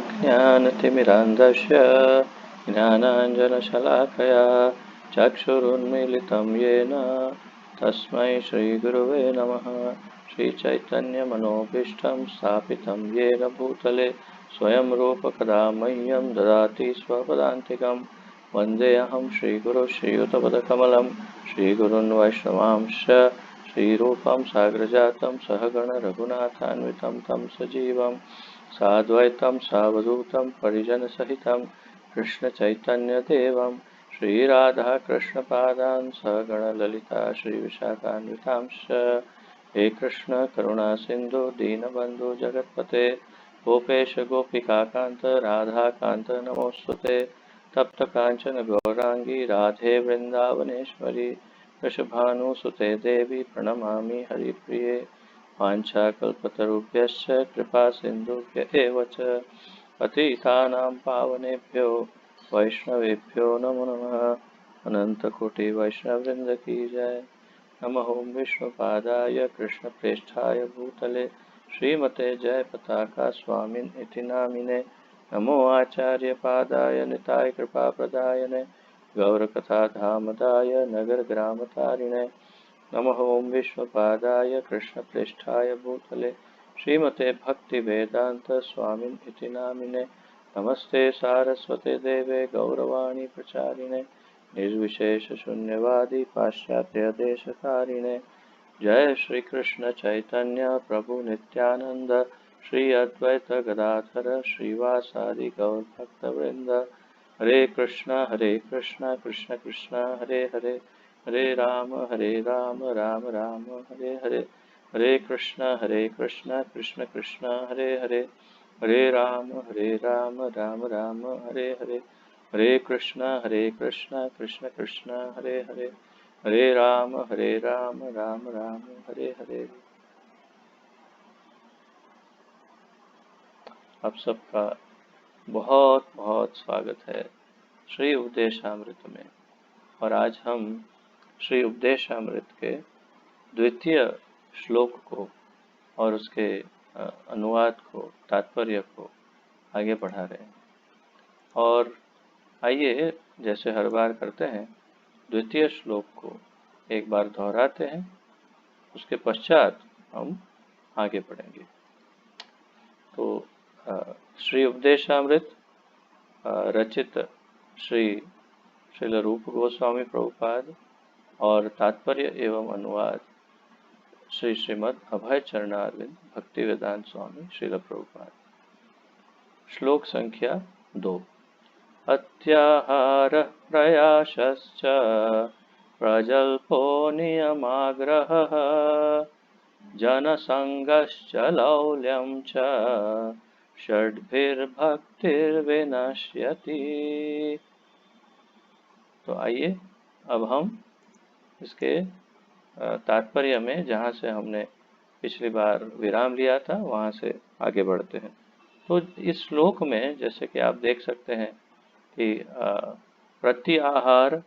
अज्ञानतिमिरान्धस्य ज्ञानाञ्जनशलाकया चक्षुरुन्मीलितं येन तस्मै श्रीगुरुवे नमः। श्रीचैतन्यमनोभीष्टं स्थापितं येन भूतले स्वयं रूपकदा मह्यं ददाति स्वपदान्तिकं। वन्देऽहं श्रीगुरुं श्रीयुतपदकमलं श्रीगुरून् वैष्णवांश्च श्रीरूपं साग्रजातं सहगण रघुनाथान्वितं तं सजीवं साद्वैतं सावधूतं परिजनसहितं कृष्णचैतन्यदेवं श्रीराधाकृष्णपादान् सहगण ललिता श्रीविशाखान्वितांश्च। हे कृष्ण करुणा सिन्धु दीनबन्धु जगत्पते गोपेश गोपिकान्त राधाकान्त नमोऽस्तुते। तप्त कांचन गौरांगी राधे वृंदावनेश्वरी वृषभानुसुते देवी प्रणमामि हरिप्रिये। वाञ्छाकल्पतरुभ्यश्च कृपा सिन्धुभ्य एव च पतितानां पावनेभ्यो वैष्णवेभ्यो नमो नमः। अनंतकोटि वैष्णववृंद की जय। नमः ओं विष्णुपादाय कृष्णप्रेष्ठाय भूतले श्रीमते जयपताका स्वामिन् इति नामिने। नमो आचार्यपादाय निताय कृपाप्रदायने गौरकथाधामदाय नगरग्रामतारिणे। नमः ओं विष्णुपादाय कृष्णप्रेष्ठाय भूतले श्रीमते भक्तिवेदांत स्वामिन् इति नामिने। नमस्ते सारस्वते देवे गौरवाणी प्रचारिणे निर्विशेष शून्यवादी पाश्चात्य देशकारिणे। जय श्री कृष्ण चैतन्य प्रभु नित्यानंद श्री अद्वैत गदाधर श्रीवासादि गौर भक्तवृंद। हरे कृष्ण कृष्ण कृष्ण हरे हरे हरे राम राम राम हरे हरे। हरे कृष्ण कृष्ण कृष्ण हरे हरे हरे राम राम राम हरे हरे। हरे कृष्ण कृष्ण कृष्ण हरे हरे हरे राम राम राम हरे हरे। आप सबका बहुत बहुत स्वागत है श्री उपदेशामृत में। और आज हम श्री उपदेशामृत के द्वितीय श्लोक को और उसके अनुवाद को तात्पर्य को आगे बढ़ा रहे हैं। और आइए जैसे हर बार करते हैं द्वितीय श्लोक को एक बार दोहराते हैं, उसके पश्चात हम आगे बढ़ेंगे। तो श्री उपदेशामृत रचित श्रील रूप गोस्वामी प्रभुपाद और तात्पर्य एवं अनुवाद श्रीमद् अभय चरणारविंद भक्तिवेदांत स्वामी श्रील प्रभुपाद। श्लोक संख्या 2। अत्याहार प्रयासश्च प्रजल्पो नियमाग्रहः जनसंगश्च लौल्यं च षड्भिर्भक्तिर्विनश्यति। तो आइए अब हम इसके तात्पर्य में जहाँ से हमने पिछली बार विराम लिया था वहाँ से आगे बढ़ते हैं। तो इस श्लोक में जैसे कि आप देख सकते हैं कि प्रत्याहार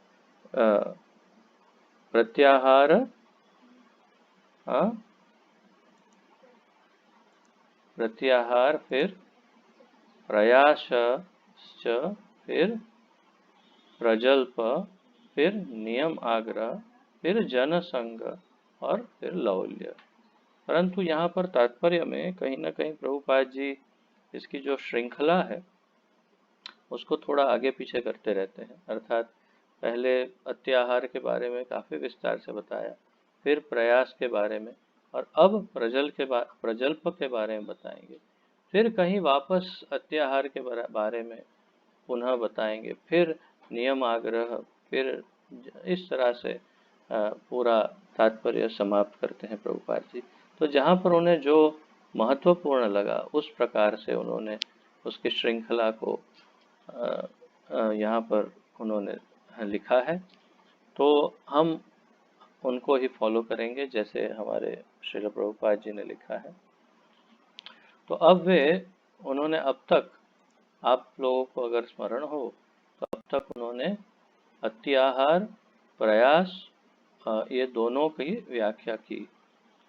फिर प्रयास, फिर प्रजल्प, फिर नियम आग्रह, फिर जनसंग और फिर लौल्य। परंतु यहाँ पर तात्पर्य में कहीं ना कहीं प्रभुपाद जी इसकी जो श्रृंखला है उसको थोड़ा आगे पीछे करते रहते हैं। अर्थात पहले अत्याहार के बारे में काफ़ी विस्तार से बताया, फिर प्रयास के बारे में, और अब प्रजल्प के बारे में बताएंगे, फिर कहीं वापस अत्याहार के बारे में पुनः बताएंगे, फिर नियम आग्रह, फिर इस तरह से पूरा तात्पर्य समाप्त करते हैं प्रभुपाद जी। तो जहाँ पर उन्हें जो महत्वपूर्ण लगा उस प्रकार से उन्होंने उसकी श्रृंखला को यहाँ पर उन्होंने लिखा है। तो हम उनको ही फॉलो करेंगे जैसे हमारे श्रील प्रभुपाद जी ने लिखा है। तो अब उन्होंने अब तक, आप लोगों को अगर स्मरण हो तो अब तक उन्होंने अत्याहार, प्रयास ये दोनों की व्याख्या की।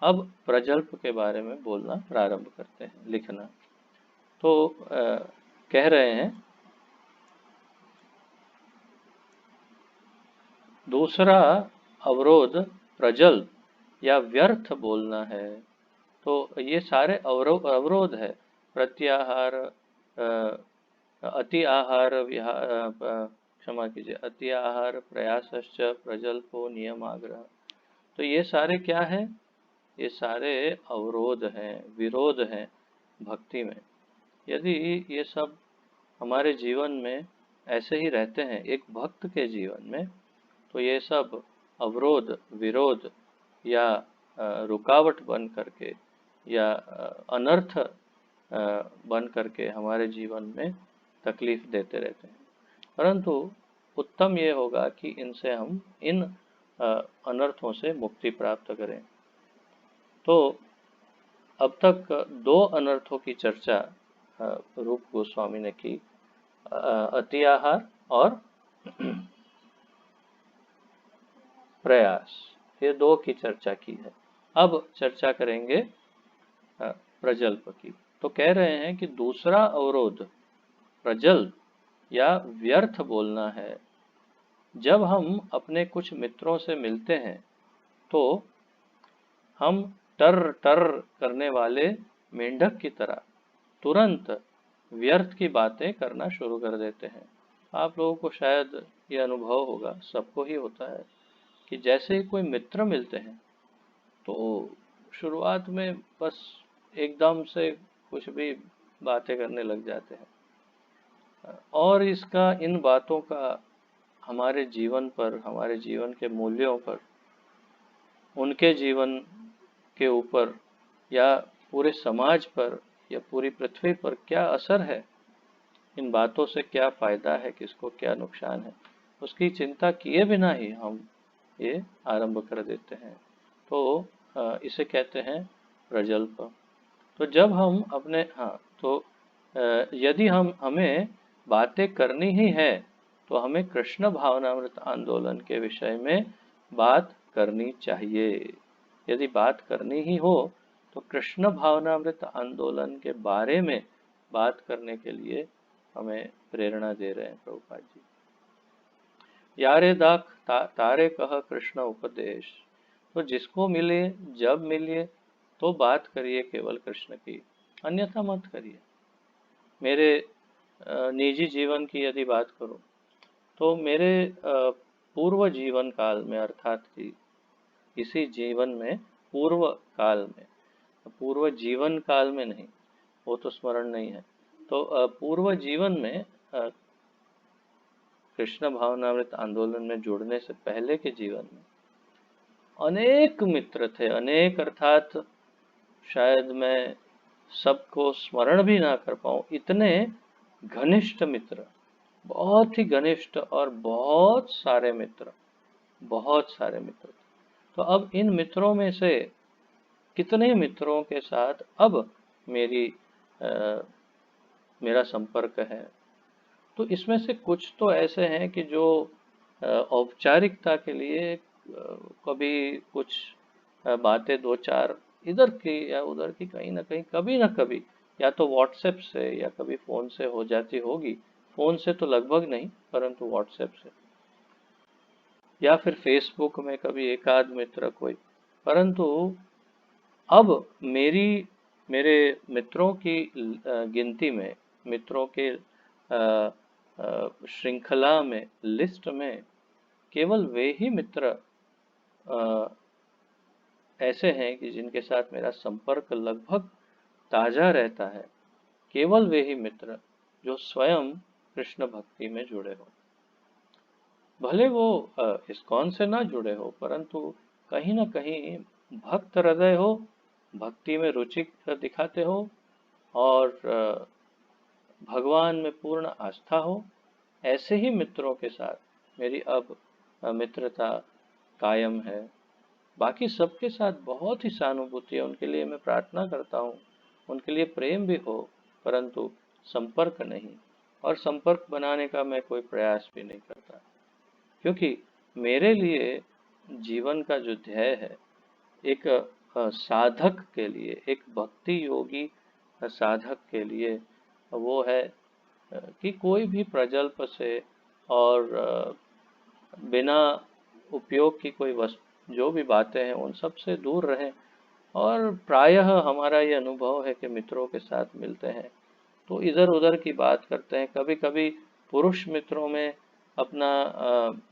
अब प्रजल्प के बारे में बोलना प्रारंभ करते हैं, लिखना। तो कह रहे हैं दूसरा अवरोध प्रजल्प या व्यर्थ बोलना है। तो ये सारे अवरोध है। प्रत्याहार, अति आहार, क्षमा कीजिए, अति आहार, प्रयासश्च, प्रजल्पो, नियम आग्रह। तो ये सारे क्या है? ये सारे अवरोध हैं, विरोध हैं भक्ति में। यदि ये सब हमारे जीवन में ऐसे ही रहते हैं, एक भक्त के जीवन में, तो ये सब अवरोध, विरोध या रुकावट बन करके या अनर्थ बन करके हमारे जीवन में तकलीफ देते रहते हैं। परंतु उत्तम ये होगा कि इनसे हम इन अनर्थों से मुक्ति प्राप्त करें। तो अब तक दो अनर्थों की चर्चा रूप गोस्वामी ने की, अति आहार और प्रयास, ये दो की चर्चा की है। अब चर्चा करेंगे प्रजल्प की। तो कह रहे हैं कि दूसरा अवरोध प्रजल्प या व्यर्थ बोलना है। जब हम अपने कुछ मित्रों से मिलते हैं तो हम टर टर करने वाले मेंढक की तरह तुरंत व्यर्थ की बातें करना शुरू कर देते हैं। आप लोगों को शायद ये अनुभव होगा, सबको ही होता है कि जैसे ही कोई मित्र मिलते हैं तो शुरुआत में बस एकदम से कुछ भी बातें करने लग जाते हैं, और इसका, इन बातों का हमारे जीवन पर, हमारे जीवन के मूल्यों पर, उनके जीवन के ऊपर या पूरे समाज पर या पूरी पृथ्वी पर क्या असर है, इन बातों से क्या फायदा है, किसको क्या नुकसान है, उसकी चिंता किए बिना ही हम ये आरंभ कर देते हैं। तो इसे कहते हैं प्रजल्प। तो जब हम अपने, हाँ, तो यदि हमें बातें करनी ही है तो हमें कृष्ण भावनामृत आंदोलन के विषय में बात करनी चाहिए। यदि बात करनी ही हो तो कृष्ण भावनामृत आंदोलन के बारे में बात करने के लिए हमें प्रेरणा दे रहे हैं प्रभुपाद जी। यारे दाख तारे कह कृष्ण उपदेश। तो जिसको मिले, जब मिले तो बात करिए केवल कृष्ण की, अन्यथा मत करिए। मेरे निजी जीवन की यदि बात करूं तो मेरे पूर्व जीवन काल में, अर्थात कि इसी जीवन में पूर्व काल में, पूर्व जीवन काल में नहीं, वो तो स्मरण नहीं है, तो पूर्व जीवन में कृष्ण भावनामृत आंदोलन में जुड़ने से पहले के जीवन में अनेक मित्र थे। अनेक अर्थात शायद मैं सबको स्मरण भी ना कर पाऊं, इतने घनिष्ठ मित्र, बहुत ही घनिष्ठ और बहुत सारे मित्र, बहुत सारे मित्र। तो अब इन मित्रों में से कितने मित्रों के साथ अब मेरा संपर्क है? तो इसमें से कुछ तो ऐसे हैं कि जो औपचारिकता के लिए कभी कुछ बातें दो चार इधर की या उधर की, कहीं ना कभी या तो व्हाट्सएप से या कभी फ़ोन से हो जाती होगी। फ़ोन से तो लगभग नहीं, परंतु व्हाट्सएप से या फिर फेसबुक में कभी एक आध मित्र कोई। परंतु अब मेरे मित्रों की गिनती में, मित्रों के श्रृंखला में, लिस्ट में केवल वे ही मित्र ऐसे हैं कि जिनके साथ मेरा संपर्क लगभग ताजा रहता है। केवल वे ही मित्र जो स्वयं कृष्ण भक्ति में जुड़े हो, भले वो इस्कॉन से ना जुड़े हो, परंतु कहीं ना कहीं भक्त हृदय हो, भक्ति में रुचि दिखाते हो और भगवान में पूर्ण आस्था हो। ऐसे ही मित्रों के साथ मेरी अब मित्रता कायम है। बाकी सबके साथ बहुत ही सहानुभूति है, उनके लिए मैं प्रार्थना करता हूँ, उनके लिए प्रेम भी हो, परंतु संपर्क नहीं, और संपर्क बनाने का मैं कोई प्रयास भी नहीं करता, क्योंकि मेरे लिए जीवन का जो ध्येय है, एक साधक के लिए, एक भक्ति योगी साधक के लिए, वो है कि कोई भी प्रजल्प से और बिना उपयोग की कोई वस्तु जो भी बातें हैं उन सब से दूर रहें। और प्रायः हमारा ये अनुभव है कि मित्रों के साथ मिलते हैं तो इधर उधर की बात करते हैं, कभी कभी पुरुष मित्रों में अपना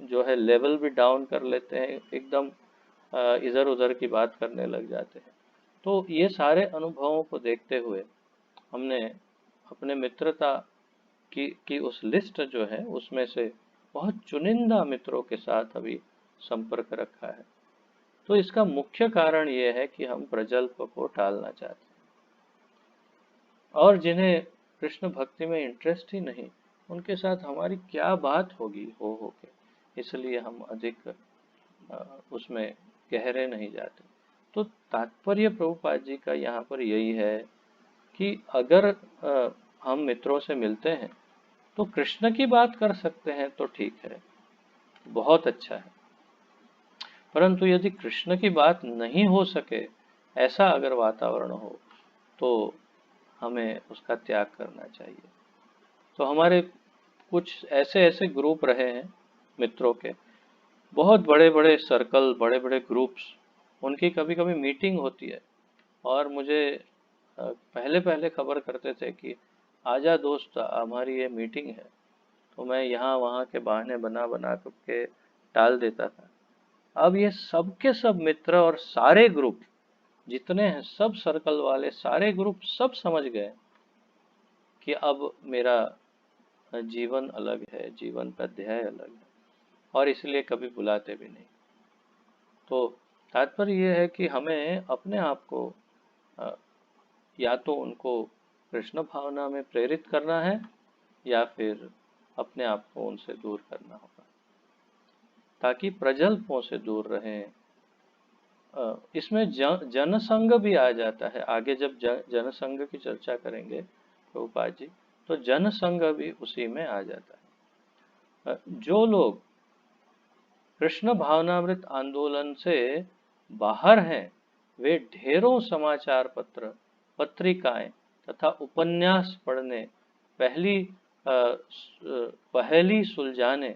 जो है लेवल भी डाउन कर लेते हैं, एकदम इधर उधर की बात करने लग जाते हैं। तो ये सारे अनुभवों को देखते हुए हमने अपने मित्रता की उस लिस्ट जो है उसमें से बहुत चुनिंदा मित्रों के साथ अभी संपर्क रखा है। तो इसका मुख्य कारण ये है कि हम प्रजल्प को टालना चाहते हैं, और जिन्हें कृष्ण भक्ति में इंटरेस्ट ही नहीं उनके साथ हमारी क्या बात होगी हो के, इसलिए हम अधिक उसमें गहरे नहीं जाते। तो तात्पर्य प्रभुपाद जी का यहाँ पर यही है कि अगर हम मित्रों से मिलते हैं तो कृष्ण की बात कर सकते हैं तो ठीक है, बहुत अच्छा है। परंतु यदि कृष्ण की बात नहीं हो सके, ऐसा अगर वातावरण हो, तो हमें उसका त्याग करना चाहिए। तो हमारे कुछ ऐसे ऐसे ग्रुप रहे हैं मित्रों के, बहुत बड़े बड़े सर्कल, बड़े बड़े ग्रुप्स, उनकी कभी कभी मीटिंग होती है और मुझे पहले पहले खबर करते थे कि आजा दोस्त हमारी ये मीटिंग है, तो मैं यहाँ वहाँ के बहाने बना बना करके टाल देता था। अब ये सब के सब मित्र और सारे ग्रुप जितने हैं, सब सर्कल वाले सारे ग्रुप सब समझ गए कि अब मेरा जीवन अलग है, जीवन का ध्येय अलग है, और इसलिए कभी बुलाते भी नहीं। तो तात्पर्य ये है कि हमें अपने आप को अ, या तो उनको कृष्ण भावना में प्रेरित करना है या फिर अपने आप को उनसे दूर करना होगा, ताकि प्रजल्पों से दूर रहें। इसमें जनसंग भी आ जाता है, आगे जब जनसंग की चर्चा करेंगे प्रभुपाद जी, तो जनसंग भी उसी में आ जाता है। जो लोग कृष्ण भावनामृत आंदोलन से बाहर हैं, वे ढेरों समाचार पत्र, पत्रिकाएं तथा उपन्यास पढ़ने, पहली पहेली सुलझाने,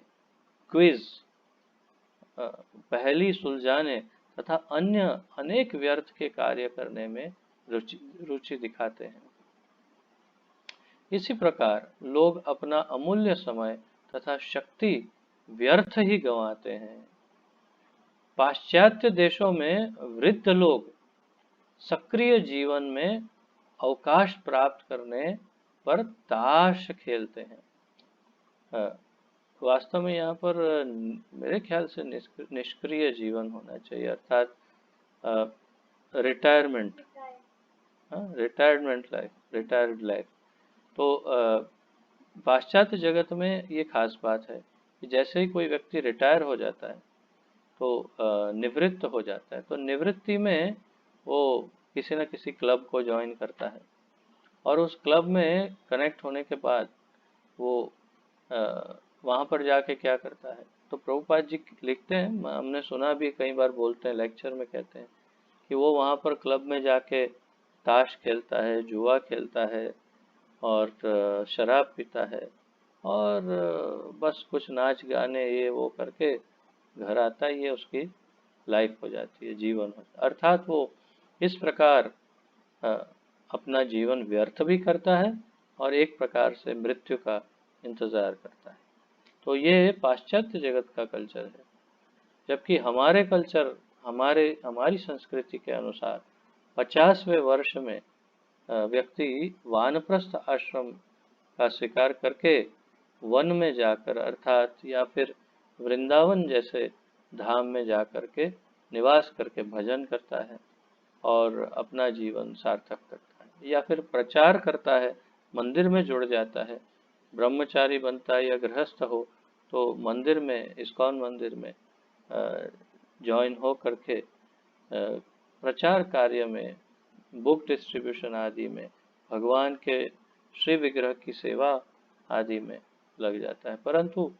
क्विज, पहेली सुलझाने तथा अन्य अनेक व्यर्थ के कार्य करने में रुचि दिखाते हैं। इसी प्रकार लोग अपना अमूल्य समय तथा शक्ति व्यर्थ ही गंवाते हैं। पाश्चात्य देशों में वृद्ध लोग सक्रिय जीवन में अवकाश प्राप्त करने पर ताश खेलते हैं। वास्तव में यहाँ पर मेरे ख्याल से निष्क्रिय जीवन होना चाहिए, अर्थात रिटायरमेंट, रिटायर्ड लाइफ। तो पाश्चात्य जगत में ये खास बात है कि जैसे ही कोई व्यक्ति रिटायर हो जाता है तो निवृत्त हो जाता है, तो निवृत्ति में वो किसी न किसी क्लब को ज्वाइन करता है, और उस क्लब में कनेक्ट होने के बाद वो वहाँ पर जाके क्या करता है। तो प्रभुपाद जी लिखते हैं, हमने सुना भी, कई बार बोलते हैं, लेक्चर में कहते हैं कि वो वहाँ पर क्लब में जाके ताश खेलता है, जुआ खेलता है और शराब पीता है, और बस कुछ नाच गाने ये वो करके घर आता ही है, उसकी लाइफ हो जाती है, जीवन हो, अर्थात वो इस प्रकार अ, अपना जीवन व्यर्थ भी करता है और एक प्रकार से मृत्यु का इंतजार करता है। तो ये पाश्चात्य जगत का कल्चर है, जबकि हमारे कल्चर, हमारी संस्कृति के अनुसार 50वें वर्ष में व्यक्ति वानप्रस्थ आश्रम का स्वीकार करके वन में जाकर, अर्थात या फिर वृंदावन जैसे धाम में जाकर के निवास करके भजन करता है और अपना जीवन सार्थक करता है, या फिर प्रचार करता है, मंदिर में जुड़ जाता है, ब्रह्मचारी बनता है या गृहस्थ हो तो मंदिर में, इस्कॉन मंदिर में ज्वाइन हो करके प्रचार कार्य में, बुक डिस्ट्रीब्यूशन आदि में, भगवान के श्री विग्रह की सेवा आदि में लग जाता है। परंतु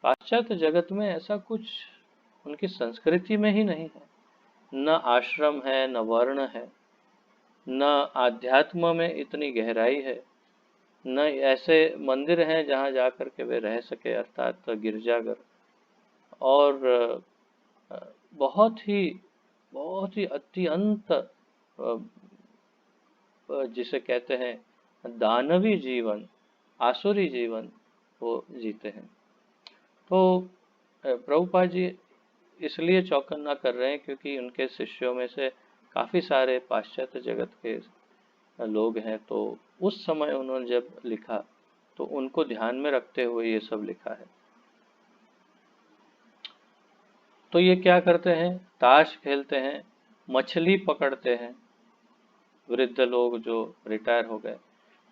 पाश्चात्य जगत में ऐसा कुछ उनकी संस्कृति में ही नहीं है, न आश्रम है, न वर्ण है, न आध्यात्म में इतनी गहराई है, न ऐसे मंदिर हैं जहाँ जा कर के वे रह सके, अर्थात गिरजाघर। और बहुत ही अत्यंत जिसे कहते हैं दानवी जीवन, आसुरी जीवन वो जीते हैं। तो प्रभुपाद जी इसलिए चौकन्ना कर रहे हैं क्योंकि उनके शिष्यों में से काफ़ी सारे पाश्चात्य जगत के लोग हैं। तो उस समय उन्होंने जब लिखा तो उनको ध्यान में रखते हुए ये सब लिखा है। तो ये क्या करते हैं, ताश खेलते हैं, मछली पकड़ते हैं, वृद्ध लोग जो रिटायर हो गए,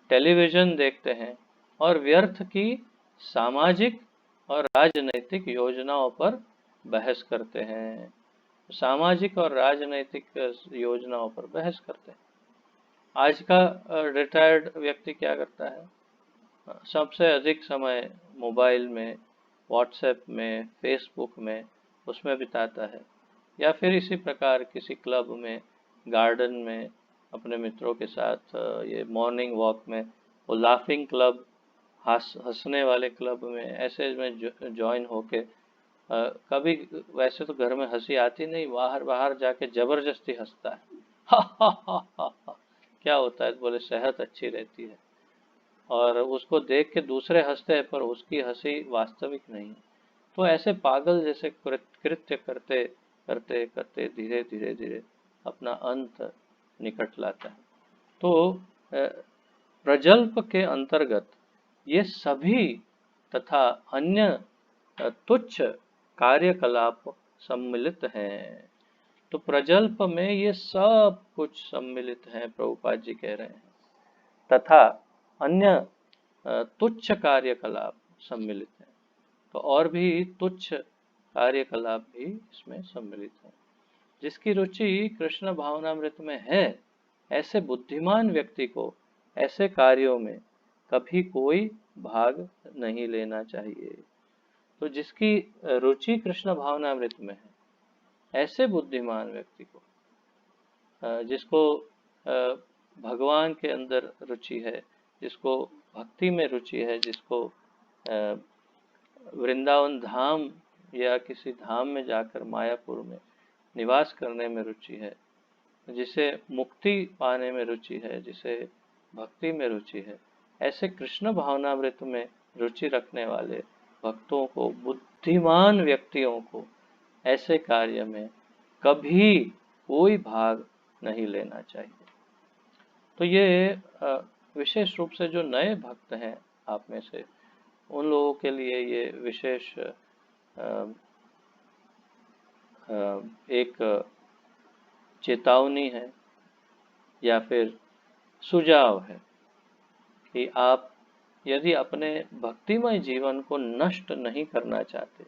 टेलीविजन देखते हैं और व्यर्थ की सामाजिक और राजनैतिक योजनाओं पर बहस करते हैं। सामाजिक और राजनैतिक योजनाओं पर बहस करते हैं। आज का रिटायर्ड व्यक्ति क्या करता है, सबसे अधिक समय मोबाइल में, व्हाट्सएप में, फेसबुक में उसमें बिताता है, या फिर इसी प्रकार किसी क्लब में, गार्डन में अपने मित्रों के साथ ये मॉर्निंग वॉक में, वो लाफिंग क्लब, हंसने वाले क्लब में, ऐसे में ज्वाइन होके कभी वैसे तो घर में हंसी आती नहीं, बाहर बाहर जाके जबरदस्ती हंसता है। हा हा हा हा हा। क्या होता है, बोले सेहत अच्छी रहती है। और उसको देख के दूसरे हंसते हैं पर उसकी हंसी वास्तविक नहीं। तो ऐसे पागल जैसे कृत्य करते करते करते धीरे धीरे धीरे अपना अंत निकट लाता है। तो प्रजल्प के अंतर्गत ये सभी तथा अन्य तुच्छ कार्यकलाप सम्मिलित हैं। तो प्रजल्प में ये सब कुछ सम्मिलित है, प्रभुपाद जी कह रहे हैं, तथा अन्य तुच्छ कार्यकलाप सम्मिलित हैं। तो और भी तुच्छ कार्यकलाप भी इसमें सम्मिलित है। जिसकी रुचि कृष्ण भावनामृत में है, ऐसे बुद्धिमान व्यक्ति को ऐसे कार्यों में कभी कोई भाग नहीं लेना चाहिए। तो जिसकी रुचि कृष्ण भावनामृत में है, ऐसे बुद्धिमान व्यक्ति को, जिसको भगवान के अंदर रुचि है, जिसको भक्ति में रुचि है, जिसको वृंदावन धाम या किसी धाम में जाकर मायापुर में निवास करने में रुचि है, जिसे मुक्ति पाने में रुचि है, जिसे भक्ति में रुचि है, ऐसे कृष्ण भावनामृत में रुचि रखने वाले भक्तों को, बुद्धिमान व्यक्तियों को ऐसे कार्य में कभी कोई भाग नहीं लेना चाहिए। तो ये विशेष रूप से जो नए भक्त हैं आप में से, उन लोगों के लिए ये विशेष एक चेतावनी है या फिर सुझाव है कि आप यदि अपने भक्तिमय जीवन को नष्ट नहीं करना चाहते,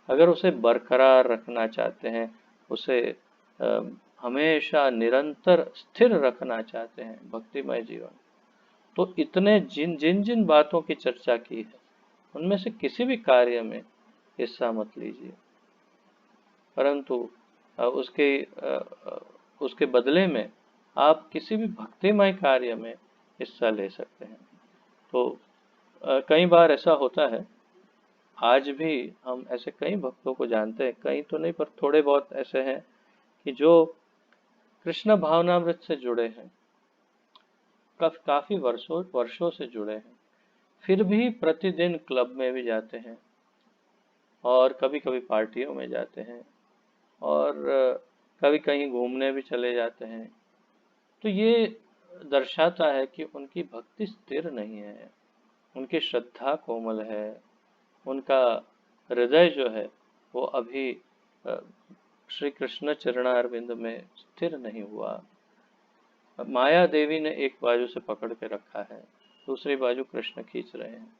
अगर उसे बरकरार रखना चाहते हैं, उसे हमेशा निरंतर स्थिर रखना चाहते हैं भक्तिमय जीवन, तो इतने जिन जिन जिन बातों की चर्चा की है उनमें से किसी भी कार्य में हिस्सा मत लीजिए, परंतु उसके बदले में आप किसी भी भक्तिमय कार्य में हिस्सा ले सकते हैं। तो कई बार ऐसा होता है, आज भी हम ऐसे कई भक्तों को जानते हैं, कई तो नहीं पर थोड़े बहुत ऐसे हैं कि जो कृष्ण भावनामृत से जुड़े हैं, काफी वर्षों वर्षों से जुड़े हैं, फिर भी प्रतिदिन क्लब में भी जाते हैं और कभी कभी पार्टियों में जाते हैं और कभी कहीं घूमने भी चले जाते हैं। तो ये दर्शाता है कि उनकी भक्ति स्थिर नहीं है, उनकी श्रद्धा कोमल है, उनका हृदय जो है वो अभी श्री कृष्ण चरणारविंद में स्थिर नहीं हुआ। माया देवी ने एक बाजू से पकड़ के रखा है, दूसरी बाजू कृष्ण खींच रहे हैं,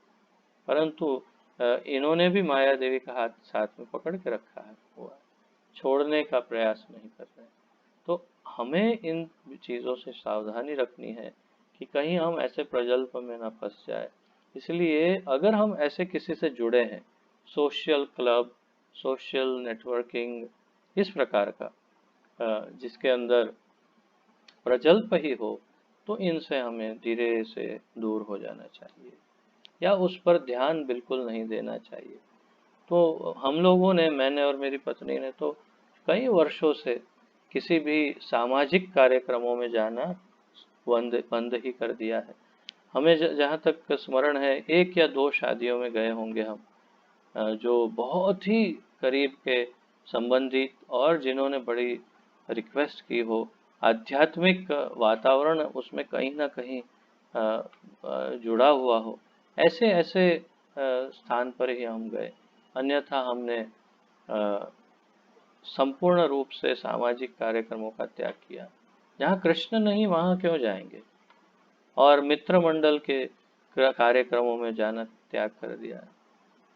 परंतु इन्होंने भी माया देवी का हाथ साथ में पकड़ के रखा है, हुआ छोड़ने का प्रयास नहीं कर रहे। तो हमें इन चीज़ों से सावधानी रखनी है कि कहीं हम ऐसे प्रजल्प में ना फंस जाए। इसलिए अगर हम ऐसे किसी से जुड़े हैं, सोशल क्लब, सोशल नेटवर्किंग, इस प्रकार का जिसके अंदर प्रजल्प ही हो, तो इनसे हमें धीरे से दूर हो जाना चाहिए या उस पर ध्यान बिल्कुल नहीं देना चाहिए। तो हम लोगों ने, मैंने और मेरी पत्नी ने तो कई वर्षों से किसी भी सामाजिक कार्यक्रमों में जाना बंद बंद ही कर दिया है। हमें जहाँ तक स्मरण है, एक या दो शादियों में गए होंगे हम, जो बहुत ही करीब के संबंधी और जिन्होंने बड़ी रिक्वेस्ट की हो, आध्यात्मिक वातावरण उसमें कहीं ना कहीं जुड़ा हुआ हो, ऐसे ऐसे स्थान पर ही हम गए। अन्यथा हमने संपूर्ण रूप से सामाजिक कार्यक्रमों का त्याग किया। जहाँ कृष्ण नहीं वहाँ क्यों जाएंगे, और मित्र मंडल के कार्यक्रमों में जाना त्याग कर दिया।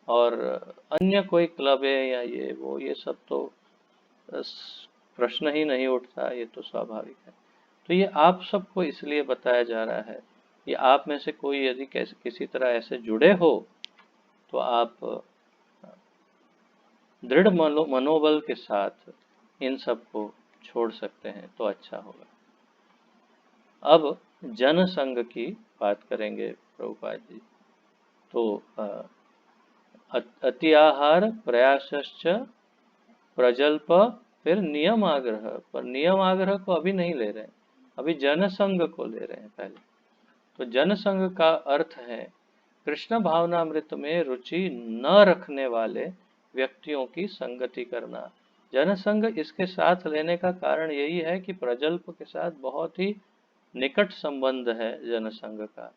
और अन्य कोई क्लब है या ये वो, ये सब तो प्रश्न ही नहीं उठता, ये तो स्वाभाविक है। तो ये आप सबको इसलिए बताया जा रहा है, ये आप में से कोई यदि कैसे किसी तरह ऐसे जुड़े हो तो आप दृढ़ मनोबल के साथ इन सब को छोड़ सकते हैं, तो अच्छा होगा। अब जनसंघ की बात करेंगे प्रभुपाद जी। तो अति आहार प्रयासश्च प्रजल्प, फिर नियम आग्रह। पर नियम आग्रह को अभी नहीं ले रहे हैं, अभी जनसंघ को ले रहे हैं पहले। तो जनसंघ का अर्थ है कृष्ण भावनामृत में रुचि न रखने वाले व्यक्तियों की संगति करना। जनसंघ इसके साथ लेने का कारण यही है कि प्रजल्प के साथ बहुत ही निकट संबंध है जनसंघ का,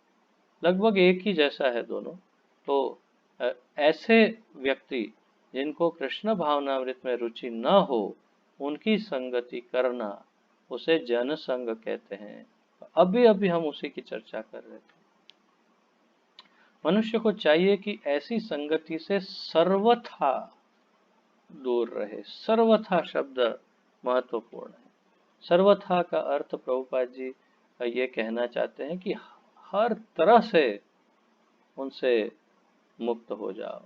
लगभग एक ही जैसा है दोनों। तो ऐसे व्यक्ति जिनको कृष्ण भावनामृत में रुचि न हो, उनकी संगति करना, उसे जनसंघ कहते हैं। अभी अभी हम उसी की चर्चा कर रहे थे। मनुष्य को चाहिए कि ऐसी संगति से सर्वथा दूर रहे। सर्वथा शब्द महत्वपूर्ण है। सर्वथा का अर्थ प्रभुपाद जी ये कहना चाहते हैं कि हर तरह से उनसे मुक्त हो जाओ।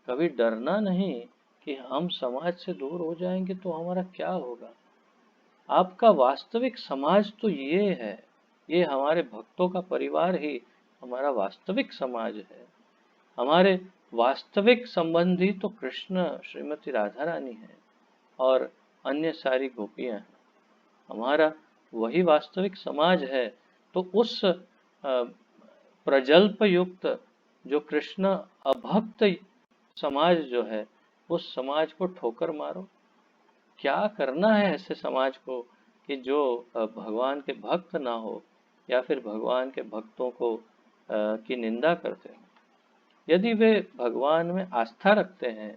कभी डरना नहीं कि हम समाज से दूर हो जाएंगे तो हमारा क्या होगा। आपका वास्तविक समाज तो ये है, ये हमारे भक्तों का परिवार ही हमारा वास्तविक समाज है। हमारे वास्तविक संबंधी तो कृष्ण, श्रीमती राधा रानी है और अन्य सारी गोपियां हैं। हमारा वही वास्तविक समाज है। तो उस प्रजल्प युक्त जो कृष्ण अभक्त समाज जो है, उस समाज को ठोकर मारो। क्या करना है ऐसे समाज को कि जो भगवान के भक्त ना हो या फिर भगवान के भक्तों को की निंदा करते हैं। यदि वे भगवान में आस्था रखते हैं,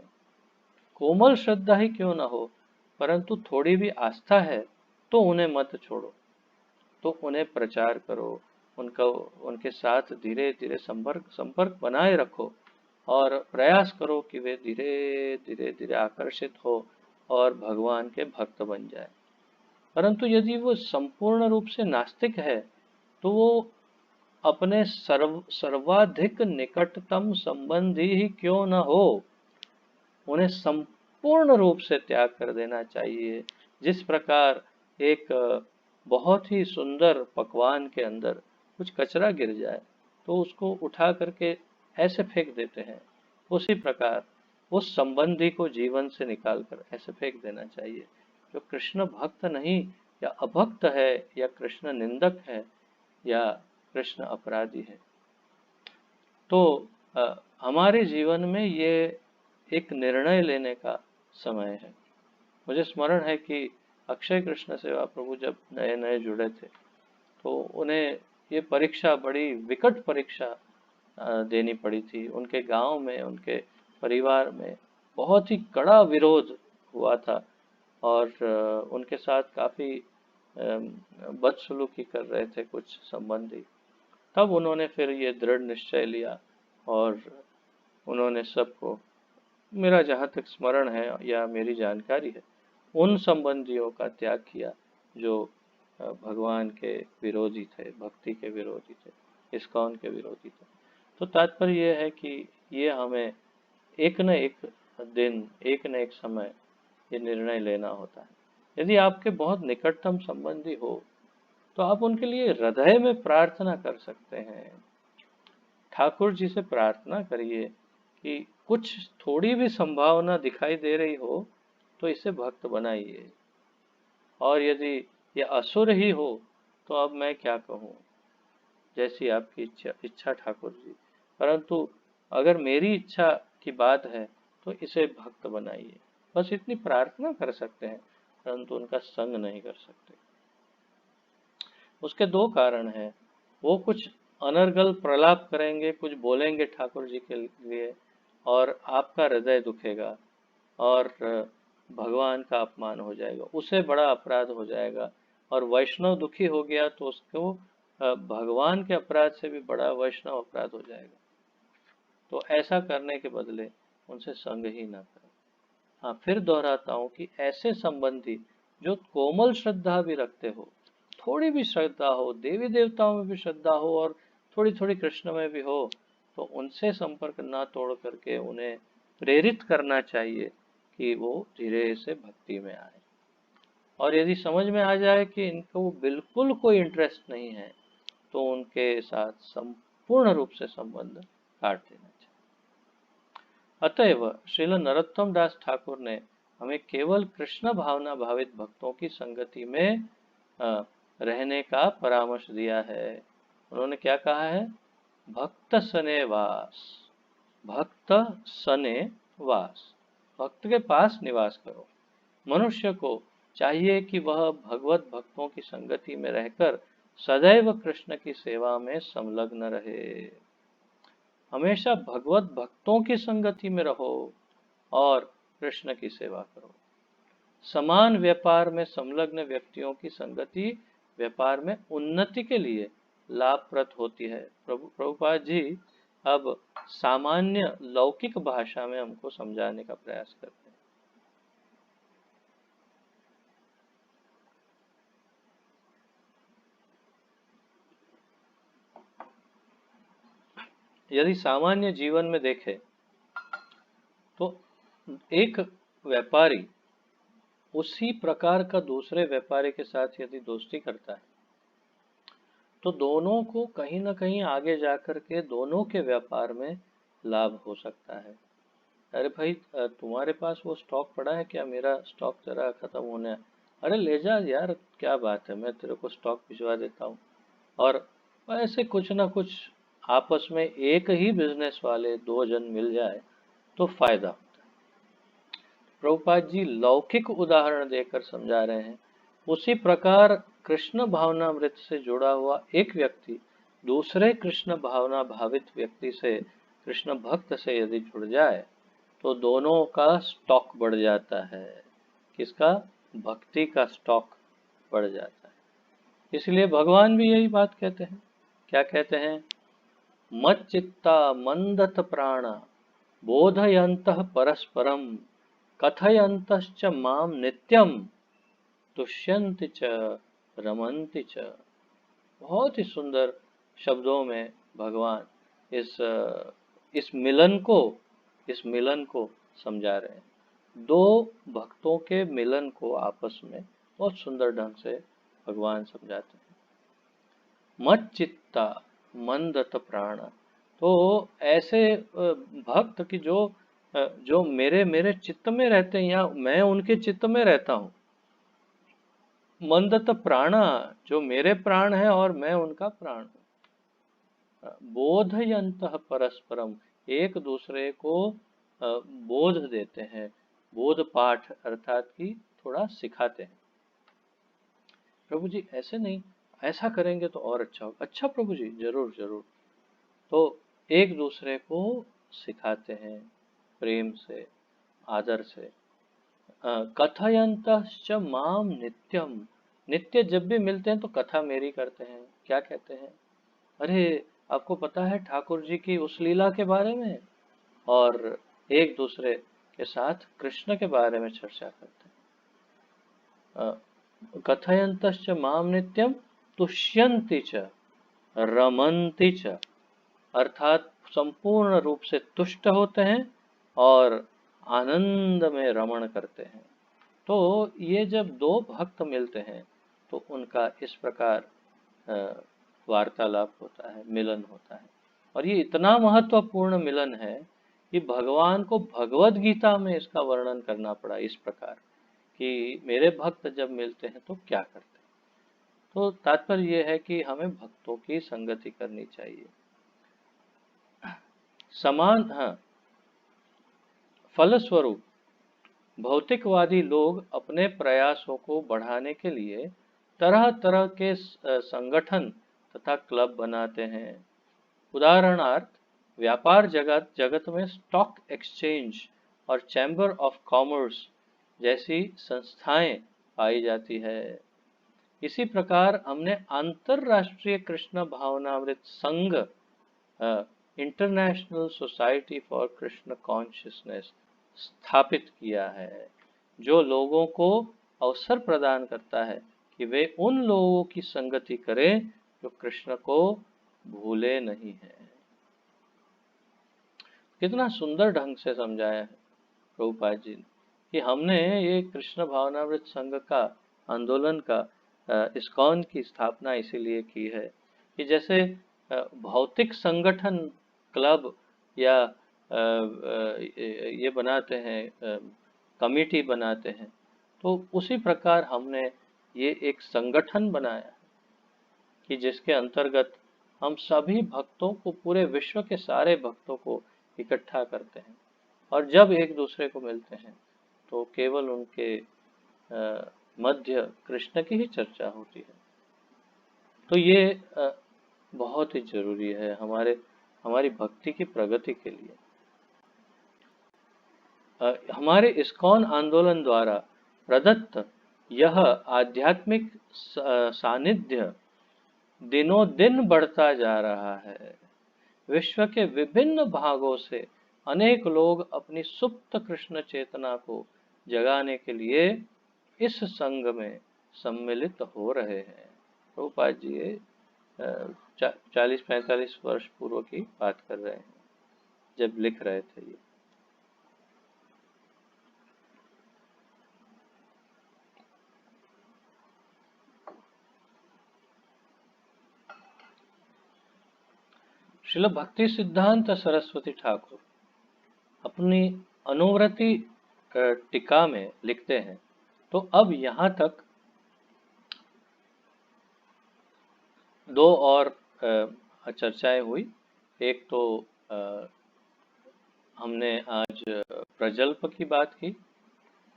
कोमल श्रद्धा ही क्यों ना हो, परंतु थोड़ी भी आस्था है, तो उन्हें मत छोड़ो। तो उन्हें प्रचार करो, उनका उनके साथ धीरे धीरे संपर्क संपर्क बनाए रखो और प्रयास करो कि वे धीरे धीरे धीरे आकर्षित हो और भगवान के भक्त बन जाए। परंतु यदि वो संपूर्ण रूप से नास्तिक है, तो वो अपने सर्वाधिक निकटतम संबंधी ही क्यों न हो, उन्हें संपूर्ण रूप से त्याग कर देना चाहिए। जिस प्रकार एक बहुत ही सुंदर पकवान के अंदर कुछ कचरा गिर जाए तो उसको उठा करके ऐसे फेंक देते हैं, उसी प्रकार उस संबंधी को जीवन से निकाल कर ऐसे फेंक देना चाहिए। जो कृष्ण भक्त नहीं या अभक्त है या कृष्ण निंदक है या कृष्ण अपराधी है। तो हमारे जीवन में ये एक निर्णय लेने का समय है। मुझे स्मरण है कि अक्षय कृष्ण सेवा प्रभु जब नए नए जुड़े थे, तो उन्हें ये परीक्षा, बड़ी विकट परीक्षा देनी पड़ी थी। उनके गांव में, उनके परिवार में बहुत ही कड़ा विरोध हुआ था और उनके साथ काफ़ी बदसलूकी कर रहे थे कुछ संबंधी। तब उन्होंने फिर ये दृढ़ निश्चय लिया और उन्होंने सबको, मेरा जहाँ तक स्मरण है या मेरी जानकारी है, उन संबंधियों का त्याग किया जो भगवान के विरोधी थे, भक्ति के विरोधी थे, इस्कॉन के विरोधी थे। तो तात्पर्य यह है कि ये हमें एक न एक दिन, एक न एक समय ये निर्णय लेना होता है। यदि आपके बहुत निकटतम संबंधी हो तो आप उनके लिए हृदय में प्रार्थना कर सकते हैं। ठाकुर जी से प्रार्थना करिए कि कुछ थोड़ी भी संभावना दिखाई दे रही हो तो इसे भक्त बनाइए, और यदि ये असुर ही हो तो अब मैं क्या कहूँ, जैसी आपकी इच्छा इच्छा ठाकुर जी, परंतु अगर मेरी इच्छा की बात है तो इसे भक्त बनाइए। बस इतनी प्रार्थना कर सकते हैं, परंतु उनका संग नहीं कर सकते। उसके दो कारण हैं। वो कुछ अनर्गल प्रलाप करेंगे, कुछ बोलेंगे ठाकुर जी के लिए, और आपका हृदय दुखेगा और भगवान का अपमान हो जाएगा, उसे बड़ा अपराध हो जाएगा। और वैष्णव दुखी हो गया तो उसको भगवान के अपराध से भी बड़ा वैष्णव अपराध हो जाएगा। तो ऐसा करने के बदले उनसे संग ही ना करें। हाँ, फिर दोहराता हूँ कि ऐसे संबंधी जो कोमल श्रद्धा भी रखते हो, थोड़ी भी श्रद्धा हो, देवी देवताओं में भी श्रद्धा हो और थोड़ी थोड़ी कृष्ण में भी हो, तो उनसे संपर्क ना तोड़ करके उन्हें प्रेरित करना चाहिए कि वो धीरे से भक्ति में आए। और यदि समझ में आ जाए कि इनको बिल्कुल कोई इंटरेस्ट नहीं है, तो उनके साथ संपूर्ण रूप से संबंध काट देना चाहिए। अतएव श्रील नरोत्तम दास ठाकुर ने हमें केवल कृष्ण भावना भावित भक्तों की संगति में रहने का परामर्श दिया है। उन्होंने क्या कहा है? भक्त सने वास, भक्त सने वास, भक्त के पास निवास करो। मनुष्य को चाहिए कि वह भगवत भक्तों की संगति में रहकर सदैव कृष्ण की सेवा में संलग्न रहे। हमेशा भगवत भक्तों की संगति में रहो और कृष्ण की सेवा करो। समान व्यापार में संलग्न व्यक्तियों की संगति व्यापार में उन्नति के लिए लाभप्रद होती है। प्रभुपाद जी अब सामान्य लौकिक भाषा में हमको समझाने का प्रयास करते हैं। यदि सामान्य जीवन में देखें तो एक व्यापारी उसी प्रकार का दूसरे व्यापारी के साथ यदि दोस्ती करता है तो दोनों को कहीं ना कहीं आगे जाकर के दोनों के व्यापार में लाभ हो सकता है। अरे भाई, तुम्हारे पास वो स्टॉक पड़ा है क्या? मेरा स्टॉक जरा खत्म होने है। अरे ले जा यार, क्या बात है, मैं तेरे को स्टॉक भिजवा देता हूँ। और ऐसे कुछ ना कुछ आपस में एक ही बिजनेस वाले दो जन मिल जाए तो फायदा होता है। प्रभुपाद जी लौकिक उदाहरण देकर समझा रहे हैं। उसी प्रकार कृष्ण भावनामृत से जुड़ा हुआ एक व्यक्ति दूसरे कृष्ण भावना भावित व्यक्ति से, कृष्ण भक्त से यदि जुड़ जाए तो दोनों का स्टॉक बढ़ जाता है। किसका? भक्ति का स्टॉक बढ़ जाता है। इसलिए भगवान भी यही बात कहते हैं। क्या कहते हैं? मच्चित्ता मंदत प्राणा बोधयन्तः परस्परम कथयन्तश्च माम नित्यम तुष्यन्ति च रमन्ति च। बहुत ही सुंदर शब्दों में भगवान इस मिलन को समझा रहे हैं। दो भक्तों के मिलन को आपस में बहुत सुंदर ढंग से भगवान समझाते हैं। मच्चित्ता मंदत प्राण, तो ऐसे भक्त की जो मेरे मेरे चित्त में रहते हैं या मैं उनके चित्त में रहता हूँ। मंदत प्राणा, जो मेरे प्राण है और मैं उनका प्राण हूँ। बोधयन्तः परस्परम, एक दूसरे को बोध देते हैं, बोध पाठ अर्थात कि थोड़ा सिखाते हैं। प्रभु जी ऐसे नहीं, ऐसा करेंगे तो और अच्छा होगा। अच्छा प्रभु जी, जरूर जरूर। तो एक दूसरे को सिखाते हैं प्रेम से, आदर से। कथयन्तश्च माम नित्यम, नित्य जब भी मिलते हैं तो कथा मेरी करते हैं। क्या कहते हैं? अरे आपको पता है ठाकुर जी की उस लीला के बारे में, और एक दूसरे के साथ कृष्ण के बारे में चर्चा करते हैं। कथयन्तश्च माम नित्यम तुष्यन्ति च रमन्ति च, अर्थात संपूर्ण रूप से तुष्ट होते हैं और आनंद में रमण करते हैं। तो ये जब दो भक्त मिलते हैं तो उनका इस प्रकार वार्तालाप होता है, मिलन होता है। और ये इतना महत्वपूर्ण मिलन है कि भगवान को भगवत गीता में इसका वर्णन करना पड़ा इस प्रकार कि मेरे भक्त जब मिलते हैं तो क्या करते हैं। तो तात्पर्य ये है कि हमें भक्तों की संगति करनी चाहिए। समान, हाँ, फलस्वरूप भौतिकवादी लोग अपने प्रयासों को बढ़ाने के लिए तरह तरह के संगठन तथा क्लब बनाते हैं। उदाहरणार्थ, व्यापार जगत जगत में स्टॉक एक्सचेंज और चैम्बर ऑफ कॉमर्स जैसी संस्थाएं पाई जाती है। इसी प्रकार हमने अंतरराष्ट्रीय कृष्ण भावनामृत संघ, international society for Krishna consciousness स्थापित किया है, जो लोगों को अवसर प्रदान करता है कि वे उन लोगों की संगति करें जो कृष्ण को भूले नहीं हैं। कितना सुंदर ढंग से समझाया है प्रभुपाद जी ने कि हमने ये कृष्ण भावनामृत संघ का आंदोलन का इस्कॉन की स्थापना इसीलिए की है कि जैसे भौतिक संगठन क्लब या ये बनाते हैं, कमिटी बनाते हैं, तो उसी प्रकार हमने ये एक संगठन बनाया कि जिसके अंतर्गत हम सभी भक्तों को, पूरे विश्व के सारे भक्तों को इकट्ठा करते हैं और जब एक दूसरे को मिलते हैं तो केवल उनके मध्य कृष्ण की ही चर्चा होती है। तो ये बहुत ही जरूरी है हमारी भक्ति की प्रगति के लिए। हमारे इस्कॉन आंदोलन द्वारा प्रदत्त यह आध्यात्मिक सानिध्य दिनों दिन बढ़ता जा रहा है। विश्व के विभिन्न भागों से अनेक लोग अपनी सुप्त कृष्ण चेतना को जगाने के लिए इस संघ में सम्मिलित हो रहे हैं। प्रभुपाद जी 40-45 वर्ष पूर्व की बात कर रहे हैं जब लिख रहे थे ये। श्रील भक्ति सिद्धांत सरस्वती ठाकुर अपनी अनुव्रति टीका में लिखते हैं, तो अब यहाँ तक दो और चर्चाएं हुई। एक तो हमने आज प्रजल्प की बात की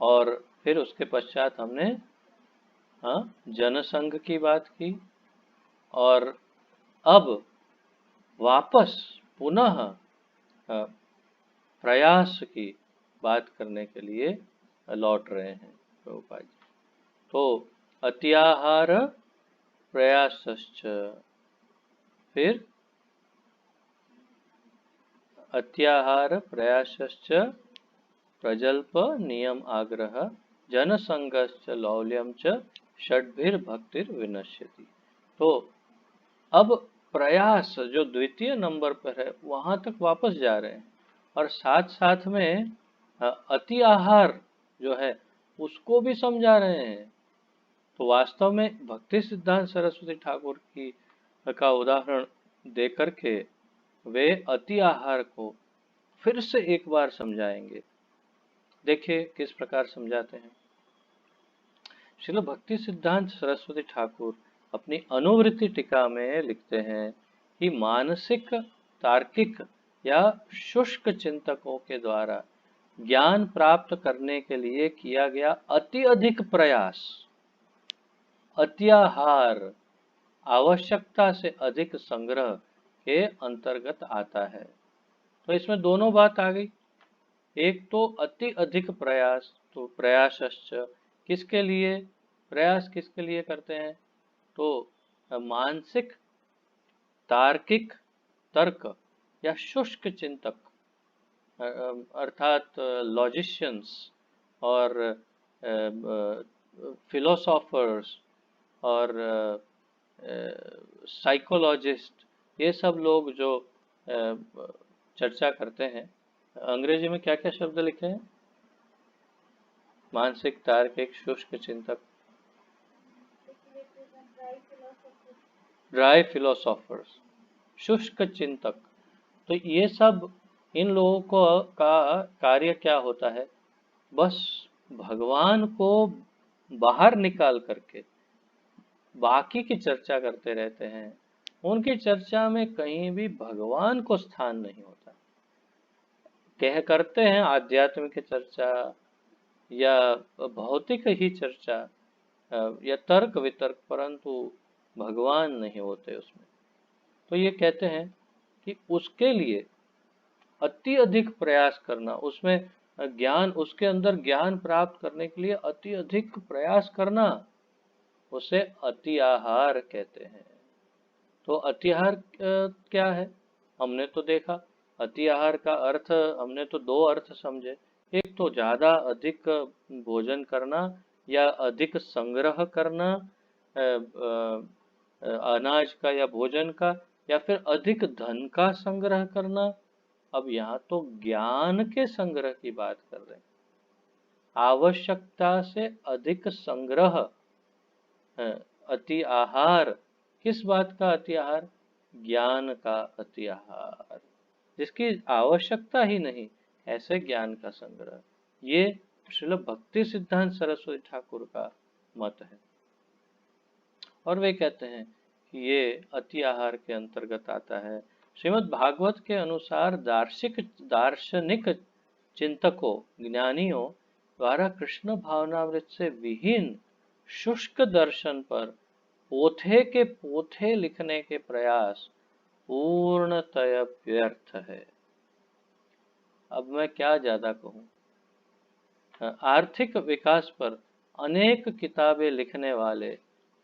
और फिर उसके पश्चात हमने जनसंघ की बात की और अब वापस पुनः प्रयास की बात करने के लिए लौट रहे हैं प्रभुपाद जी। तो अत्याहार प्रयासश्च, फिर अत्याहार प्रयासश्च प्रजल्प नियम आग्रह जनसंगश्च लौल्यम च षड्भिर भक्तिर विनश्यति। तो अब प्रयास जो द्वितीय नंबर पर है वहां तक वापस जा रहे हैं और साथ साथ में अति आहार जो है उसको भी समझा रहे हैं। तो वास्तव में भक्ति सिद्धांत सरस्वती ठाकुर की का उदाहरण दे करके वे अति आहार को फिर से एक बार समझाएंगे। देखिए किस प्रकार समझाते हैं। श्रील भक्ति सिद्धांत सरस्वती ठाकुर अपनी अनुवृत्ति टीका में लिखते हैं कि मानसिक, तार्किक या शुष्क चिंतकों के द्वारा ज्ञान प्राप्त करने के लिए किया गया अति अधिक प्रयास, अत्याहार, आवश्यकता से अधिक संग्रह के अंतर्गत आता है। तो इसमें दोनों बात आ गई। एक तो अति अधिक प्रयास, तो प्रयासश्च किसके लिए, प्रयास किसके लिए करते हैं, तो मानसिक, तार्किक, तर्क या शुष्क चिंतक अर्थात लॉजिशियंस और फिलोसोफर्स और साइकोलॉजिस्ट, ये सब लोग जो चर्चा करते हैं, अंग्रेजी में क्या क्या शब्द लिखे हैं, मानसिक, तार्किक, शुष्क चिंतक, ड्राई फिलोसोफर्स, शुष्क चिंतक। तो ये सब इन लोगों को का कार्य क्या होता है, बस भगवान को बाहर निकाल करके बाकी की चर्चा करते रहते हैं। उनकी चर्चा में कहीं भी भगवान को स्थान नहीं होता। कह करते हैं आध्यात्म की चर्चा या भौतिक ही चर्चा या तर्क वितर्क, परंतु भगवान नहीं होते उसमें। तो ये कहते हैं कि उसके लिए अति अधिक प्रयास करना, उसमें ज्ञान, उसके अंदर ज्ञान प्राप्त करने के लिए अति अधिक प्रयास करना, उसे अति आहार कहते हैं। तो अति आहार क्या है, हमने तो देखा अति आहार का अर्थ, हमने तो दो अर्थ समझे। एक तो ज्यादा अधिक भोजन करना या अधिक संग्रह करना अनाज का या भोजन का, या फिर अधिक धन का संग्रह करना। अब यहाँ तो ज्ञान के संग्रह की बात कर रहे हैं। आवश्यकता से अधिक संग्रह, अति आहार। किस बात का अति आहार, ज्ञान का अति आहार, जिसकी आवश्यकता ही नहीं, ऐसे ज्ञान का संग्रह। ये श्रील भक्ति सिद्धांत सरस्वती ठाकुर का मत है। और वे कहते हैं कि ये अति आहार के अंतर्गत आता है। श्रीमद् भागवत के अनुसार दार्शनिक चिंतकों, ज्ञानियों द्वारा कृष्ण भावनामृत से विहीन शुष्क दर्शन पर पोथे के पोथे लिखने के प्रयास पूर्णतः व्यर्थ है। अब मैं क्या ज्यादा कहूँ। आर्थिक विकास पर अनेक किताबें लिखने वाले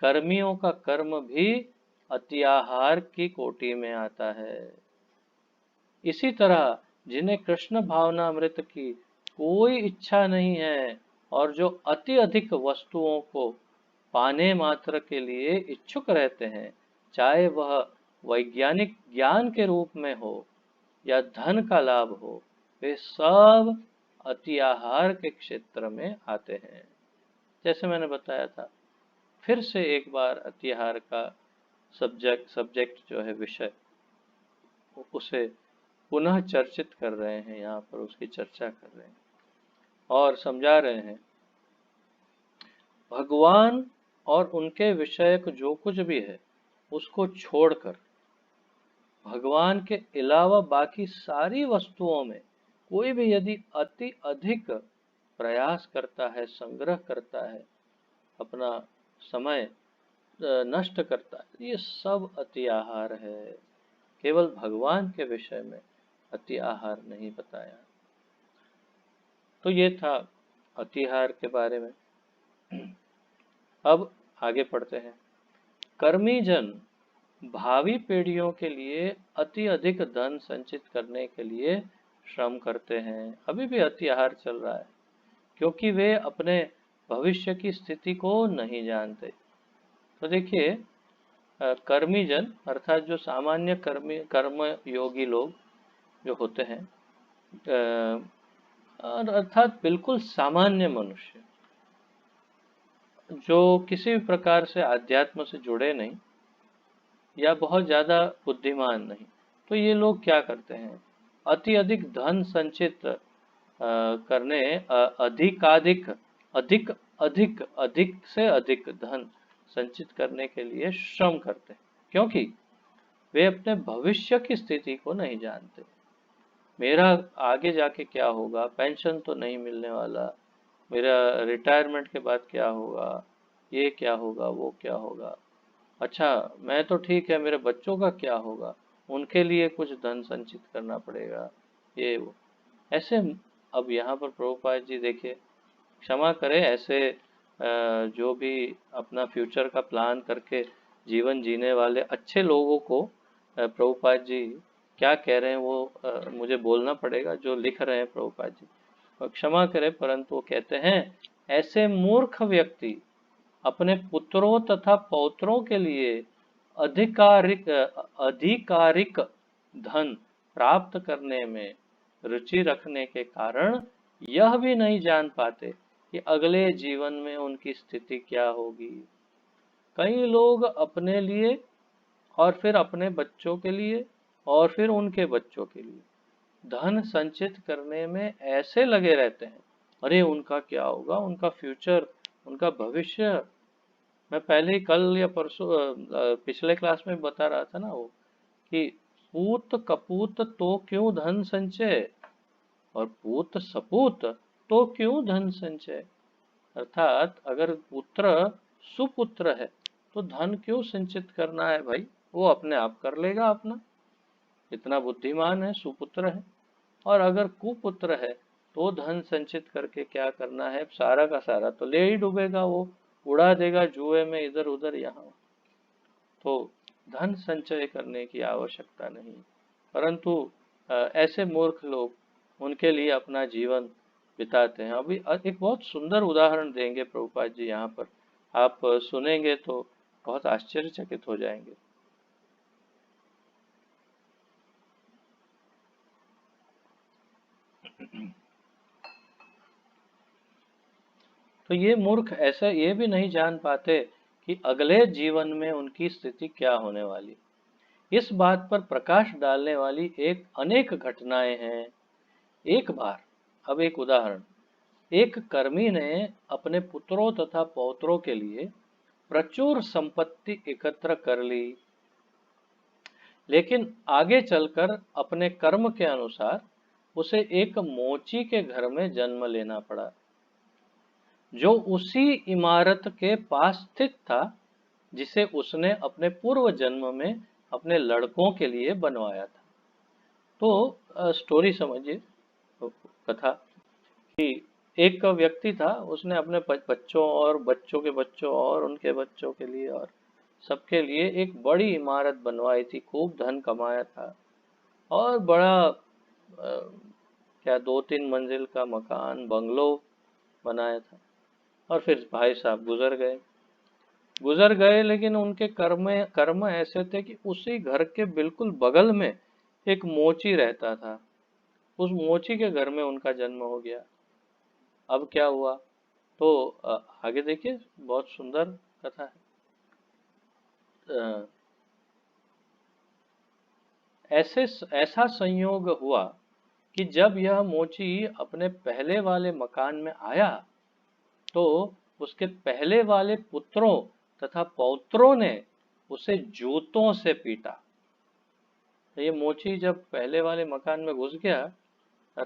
कर्मियों का कर्म भी अत्याहार की कोटि में आता है। इसी तरह जिन्हें कृष्ण भावनामृत की कोई इच्छा नहीं है और जो अति अधिक वस्तुओं को पाने मात्र के लिए इच्छुक रहते हैं, चाहे वह वैज्ञानिक ज्ञान के रूप में हो या धन का लाभ हो, वे सब अतिआहार के क्षेत्र में आते हैं। जैसे मैंने बताया था, फिर से एक बार अतिआहार का सब्जेक्ट जो है, विषय, उसे पुनः चर्चित कर रहे हैं, यहाँ पर उसकी चर्चा कर रहे हैं और समझा रहे हैं। भगवान और उनके विषयक जो कुछ भी है उसको छोड़कर भगवान के अलावा बाकी सारी वस्तुओं में कोई भी यदि अति अधिक प्रयास करता है, संग्रह करता है, अपना समय नष्ट करता है, ये सब अति आहार है। केवल भगवान के विषय में अति आहार नहीं बताया। तो ये था अतिहार के बारे में। अब आगे पढ़ते हैं। कर्मी जन भावी पीढ़ियों के लिए अति अधिक धन संचित करने के लिए श्रम करते हैं। अभी भी अतिहार चल रहा है, क्योंकि वे अपने भविष्य की स्थिति को नहीं जानते। तो देखिए, कर्मी जन अर्थात जो सामान्य कर्म योगी लोग जो होते हैं, अर्थात बिल्कुल सामान्य मनुष्य जो किसी भी प्रकार से अध्यात्म से जुड़े नहीं या बहुत ज्यादा बुद्धिमान नहीं, तो ये लोग क्या करते हैं, अति अधिक धन संचित करने, अधिकाधिक अधिक अधिक अधिक से अधिक धन संचित करने के लिए श्रम करते हैं, क्योंकि वे अपने भविष्य की स्थिति को नहीं जानते। मेरा आगे जाके क्या होगा, पेंशन तो नहीं मिलने वाला, मेरा रिटायरमेंट के बाद क्या होगा, ये क्या होगा, वो क्या होगा, अच्छा मैं तो ठीक है, मेरे बच्चों का क्या होगा, उनके लिए कुछ धन संचित करना पड़ेगा, ये वो ऐसे। अब यहाँ पर प्रभुपाद जी देखिए, क्षमा करें, ऐसे जो भी अपना फ्यूचर का प्लान करके जीवन जीने वाले अच्छे लोगों को प्रभुपाद जी क्या कह रहे हैं वो मुझे बोलना पड़ेगा, जो लिख रहे हैं प्रभुपाद जी, और क्षमा करें, परंतु वो कहते हैं ऐसे मूर्ख व्यक्ति अपने पुत्रों तथा पौत्रों के लिए आधिकारिक धन प्राप्त करने में रुचि रखने के कारण यह भी नहीं जान पाते कि अगले जीवन में उनकी स्थिति क्या होगी। कई लोग अपने लिए और फिर अपने बच्चों के लिए और फिर उनके बच्चों के लिए धन संचित करने में ऐसे लगे रहते हैं। अरे उनका क्या होगा, उनका फ्यूचर, उनका भविष्य। मैं पहले ही कल या परसों पिछले क्लास में बता रहा था ना वो, कि पूत कपूत तो क्यों धन संचय, और पूत सपूत तो क्यों धन संचय। अर्थात अगर पुत्र सुपुत्र है तो धन क्यों संचित करना है भाई, वो अपने आप कर लेगा अपना, इतना बुद्धिमान है, सुपुत्र है। और अगर कुपुत्र है तो धन संचित करके क्या करना है, सारा का सारा तो ले ही डूबेगा, वो उड़ा देगा जुए में इधर उधर यहाँ। तो धन संचय करने की आवश्यकता नहीं, परंतु ऐसे मूर्ख लोग उनके लिए अपना जीवन बिताते हैं। अभी एक बहुत सुंदर उदाहरण देंगे प्रभुपाद जी यहाँ पर, आप सुनेंगे तो बहुत आश्चर्यचकित हो जाएंगे। तो ये मूर्ख ऐसा ये भी नहीं जान पाते कि अगले जीवन में उनकी स्थिति क्या होने वाली। इस बात पर प्रकाश डालने वाली एक अनेक घटनाएं हैं। एक बार, अब एक उदाहरण, एक कर्मी ने अपने पुत्रों तथा पौत्रों के लिए प्रचुर संपत्ति एकत्र कर ली, लेकिन आगे चलकर अपने कर्म के अनुसार उसे एक मोची के घर में जन्म लेना पड़ा, जो उसी इमारत के पास स्थित था जिसे उसने अपने पूर्व जन्म में अपने लड़कों के लिए बनवाया था। तो स्टोरी समझिए, कथा, कि एक व्यक्ति था, उसने अपने बच्चों और बच्चों के बच्चों और उनके बच्चों के लिए और सबके लिए एक बड़ी इमारत बनवाई थी, खूब धन कमाया था, और बड़ा क्या 2-3 मंजिल का मकान बंगलो बनाया था। और फिर भाई साहब गुजर गए, लेकिन उनके कर्म ऐसे थे कि उसी घर के बिल्कुल बगल में एक मोची रहता था, उस मोची के घर में उनका जन्म हो गया। अब क्या हुआ, तो आगे देखिए, बहुत सुंदर कथा है। ऐसा संयोग हुआ कि जब यह मोची अपने पहले वाले मकान में आया तो उसके पहले वाले पुत्रों तथा पौत्रों ने उसे जूतों से पीटा। तो ये मोची जब पहले वाले मकान में घुस गया,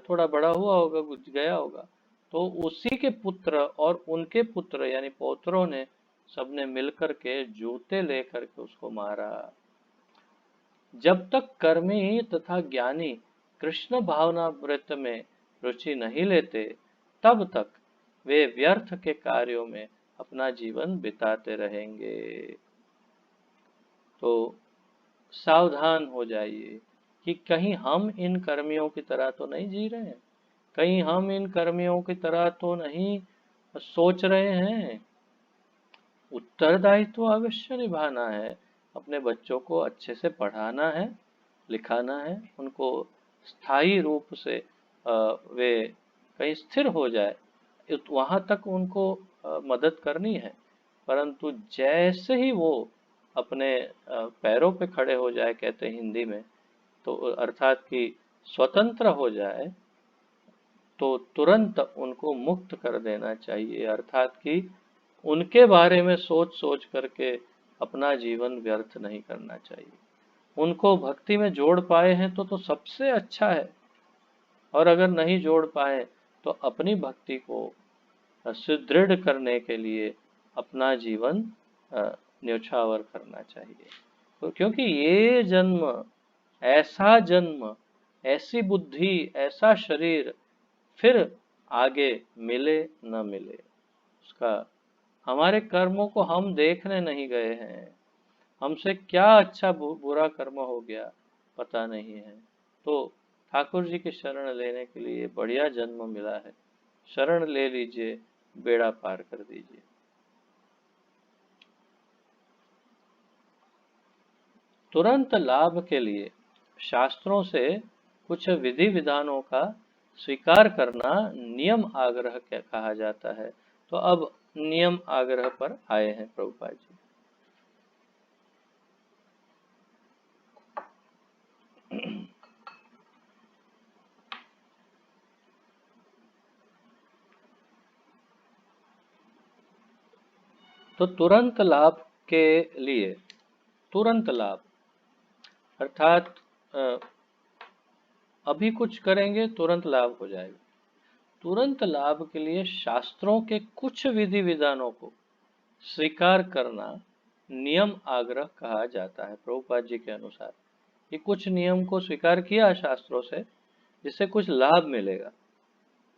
थोड़ा बड़ा हुआ होगा, घुस गया होगा, तो उसी के पुत्र और उनके पुत्र यानी पौत्रों ने सबने मिलकर के जूते लेकर के उसको मारा। जब तक कर्मी तथा ज्ञानी कृष्ण भावना व्रत में रुचि नहीं लेते, तब तक वे व्यर्थ के कार्यों में अपना जीवन बिताते रहेंगे। तो सावधान हो जाइए कि कहीं हम इन कर्मियों की तरह तो नहीं जी रहे हैं, कहीं हम इन कर्मियों की तरह तो नहीं सोच रहे हैं। उत्तरदायित्व तो अवश्य निभाना है, अपने बच्चों को अच्छे से पढ़ाना है, लिखाना है, उनको स्थायी रूप से वे कहीं स्थिर हो जाए, वहाँ तक उनको मदद करनी है। परंतु जैसे ही वो अपने पैरों पे खड़े हो जाए, कहते हैं हिंदी में, तो अर्थात कि स्वतंत्र हो जाए, तो तुरंत उनको मुक्त कर देना चाहिए। अर्थात कि उनके बारे में सोच सोच करके अपना जीवन व्यर्थ नहीं करना चाहिए। उनको भक्ति में जोड़ पाए हैं तो सबसे अच्छा है, और अगर नहीं जोड़ पाए तो अपनी भक्ति को सुदृढ़ करने के लिए अपना जीवन न्योछावर करना चाहिए। तो क्योंकि ये जन्म, ऐसा जन्म, ऐसी बुद्धि, ऐसा शरीर फिर आगे मिले न मिले, उसका, हमारे कर्मों को हम देखने नहीं गए हैं, हमसे क्या अच्छा बुरा कर्म हो गया पता नहीं है। तो ठाकुर जी की शरण लेने के लिए बढ़िया जन्म मिला है, शरण ले लीजिए, बेड़ा पार कर दीजिए। तुरंत लाभ के लिए शास्त्रों से कुछ विधि विधानों का स्वीकार करना नियम आग्रह कहा जाता है। तो अब नियम आग्रह पर आए हैं प्रभुपाद जी। तो तुरंत लाभ के लिए, तुरंत लाभ अर्थात अभी कुछ करेंगे तुरंत लाभ हो जाएगा। तुरंत लाभ के लिए शास्त्रों के कुछ विधि विधानों को स्वीकार करना नियम आग्रह कहा जाता है। प्रभुपाद जी के अनुसार ये कुछ नियम को स्वीकार किया शास्त्रों से जिससे कुछ लाभ मिलेगा,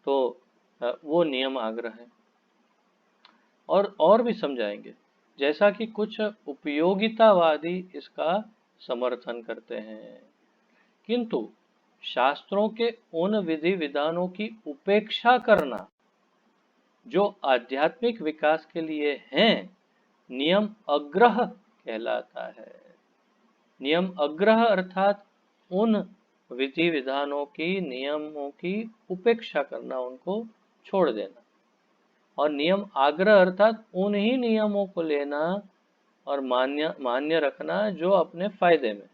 तो वो नियम आग्रह है। और भी समझाएंगे, जैसा कि कुछ उपयोगितावादी इसका समर्थन करते हैं, किंतु शास्त्रों के उन विधि विधानों की उपेक्षा करना जो आध्यात्मिक विकास के लिए हैं, नियम अग्रह कहलाता है। नियम अग्रह अर्थात उन विधि विधानों की, नियमों की उपेक्षा करना, उनको छोड़ देना। और नियम आग्रह अर्थात उन ही नियमों को लेना और मान्य रखना जो अपने फायदे में है,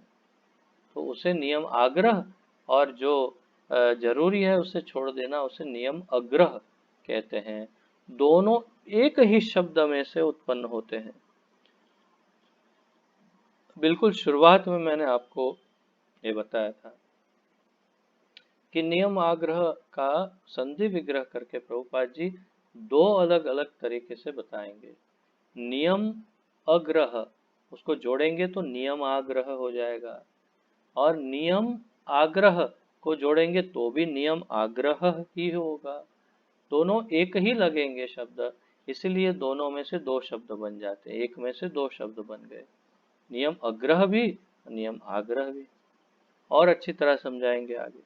तो उसे नियम आग्रह, और जो जरूरी है उसे छोड़ देना उसे नियम अग्रह कहते हैं। दोनों एक ही शब्द में से उत्पन्न होते हैं। बिल्कुल शुरुआत में मैंने आपको ये बताया था कि नियम आग्रह का संधि विग्रह करके प्रभुपाद जी दो अलग अलग तरीके से बताएंगे। नियम अग्रह, उसको जोड़ेंगे तो नियम आग्रह हो जाएगा, और नियम आग्रह को जोड़ेंगे तो भी नियम आग्रह ही होगा। दोनों एक ही लगेंगे शब्द, इसलिए दोनों में से दो शब्द बन जाते हैं, एक में से दो शब्द बन गए, नियम अग्रह भी नियम आग्रह भी। और अच्छी तरह समझाएंगे आगे।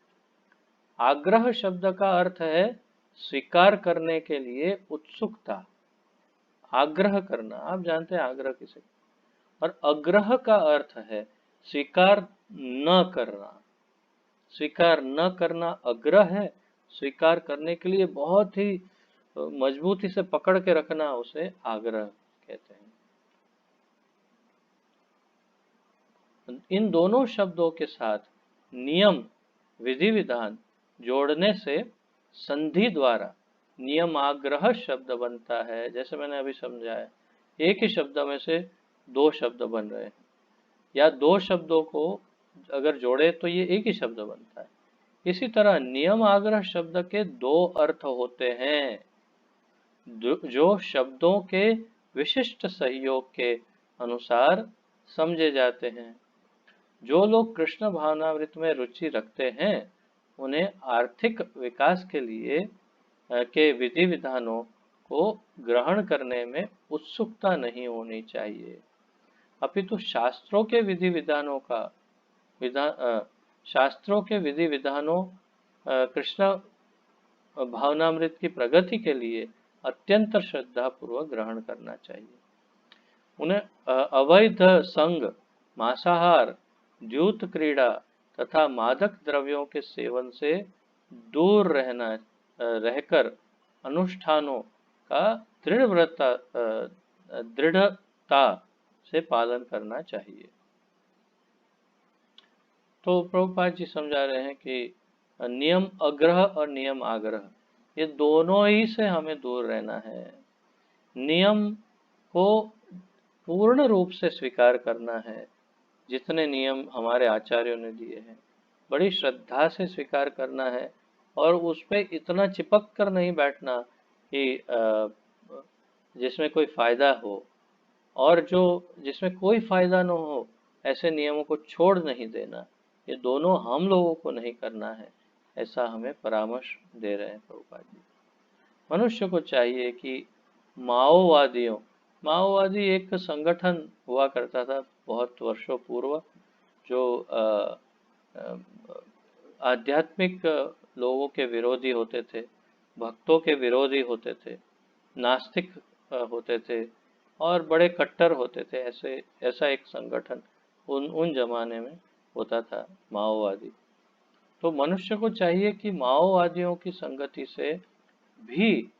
आग्रह शब्द का अर्थ है स्वीकार करने के लिए उत्सुकता, आग्रह करना, आप जानते हैं आग्रह किसे। और अग्रह का अर्थ है स्वीकार न करना। स्वीकार न करना अग्रह है, स्वीकार करने के लिए बहुत ही मजबूती से पकड़ के रखना उसे आग्रह कहते हैं। इन दोनों शब्दों के साथ नियम, विधि विधान जोड़ने से संधि द्वारा नियमाग्रह शब्द बनता है। जैसे मैंने अभी समझाया, एक ही शब्द में से दो शब्द बन रहे हैं, या दो शब्दों को अगर जोड़े तो ये एक ही शब्द बनता है। इसी तरह नियम आग्रह शब्द के दो अर्थ होते हैं, जो शब्दों के विशिष्ट सहयोग के अनुसार समझे जाते हैं। जो लोग कृष्ण भावनामृत में रुचि रखते हैं उन्हें आर्थिक विकास के लिए के विधि विधानों को ग्रहण करने में उत्सुकता नहीं होनी चाहिए, अपितु शास्त्रों के विधि विधानों का शास्त्रों के विधि विधानों कृष्ण भावनामृत की प्रगति के लिए अत्यंत श्रद्धा पूर्वक ग्रहण करना चाहिए। उन्हें अवैध संग, मांसाहार, द्यूत क्रीड़ा तथा मादक द्रव्यों के सेवन से दूर रहकर अनुष्ठानों का दृढ़ता से पालन करना चाहिए। तो प्रभुपाद जी समझा रहे हैं कि नियम अग्रह और नियम आग्रह ये दोनों ही से हमें दूर रहना है। नियम को पूर्ण रूप से स्वीकार करना है, जितने नियम हमारे आचार्यों ने दिए हैं बड़ी श्रद्धा से स्वीकार करना है, और उस पर इतना चिपक कर नहीं बैठना कि जिसमें कोई फायदा हो, और जो जिसमें कोई फायदा न हो ऐसे नियमों को छोड़ नहीं देना। ये दोनों हम लोगों को नहीं करना है, ऐसा हमें परामर्श दे रहे हैं प्रभुपाद जी। मनुष्य को चाहिए कि माओवादी एक संगठन हुआ करता था बहुत वर्षों पूर्व, जो आध्यात्मिक लोगों के विरोधी होते थे, भक्तों के विरोधी होते थे, नास्तिक होते थे और बड़े कट्टर होते थे। ऐसा एक संगठन उन जमाने में होता था, माओवादी। तो मनुष्य को चाहिए कि माओवादियों की संगति से भी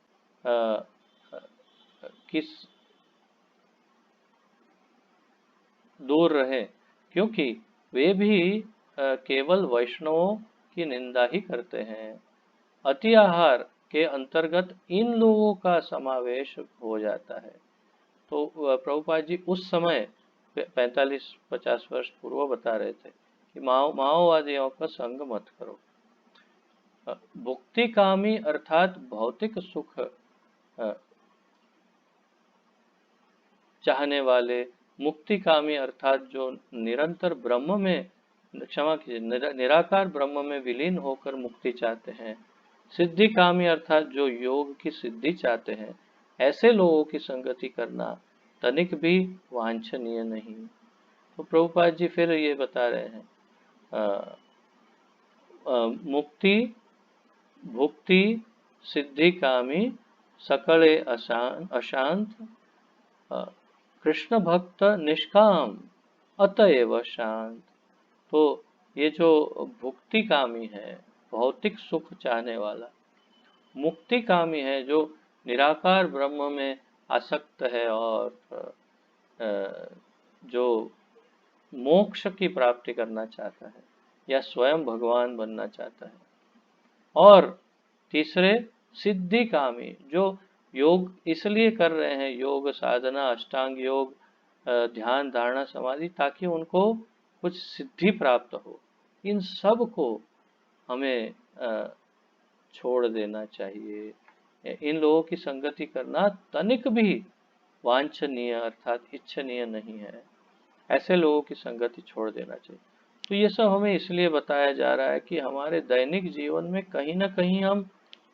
दूर रहे, क्योंकि वे भी केवल वैष्णवों की निंदा ही करते हैं। अति आहार के अंतर्गत इन लोगों का समावेश हो जाता है। तो प्रभुपाद जी उस समय 45-50 वर्ष पूर्व बता रहे थे कि माओवादियों का संग मत करो। भुक्तिकामी अर्थात भौतिक सुख चाहने वाले, मुक्तिकामी अर्थात जो निरंतर ब्रह्म में, क्षमा कीजिए, निराकार ब्रह्म में विलीन होकर मुक्ति चाहते हैं, सिद्धिकामी अर्थात जो योग की सिद्धि चाहते हैं, ऐसे लोगों की संगति करना तनिक भी वांछनीय नहीं। तो प्रभुपाद जी फिर ये बता रहे हैं, मुक्ति भुक्ति सिद्धिकामी सकले अशांत कृष्ण भक्त निष्काम अतएव शांत। तो ये जो भुक्ति कामी है, भौतिक सुख चाहने वाला, मुक्ति कामी है जो निराकार ब्रह्म में आसक्त है और जो मोक्ष की प्राप्ति करना चाहता है या स्वयं भगवान बनना चाहता है, और तीसरे सिद्धि कामी जो योग इसलिए कर रहे हैं, योग साधना, अष्टांग योग, ध्यान, धारणा, समाधि, ताकि उनको कुछ सिद्धि प्राप्त हो। इन सब को हमें छोड़ देना चाहिए। इन लोगों की संगति करना तनिक भी वांछनीय अर्थात इच्छनीय नहीं है। ऐसे लोगों की संगति छोड़ देना चाहिए। तो ये सब हमें इसलिए बताया जा रहा है कि हमारे दैनिक जीवन में कहीं ना कहीं हम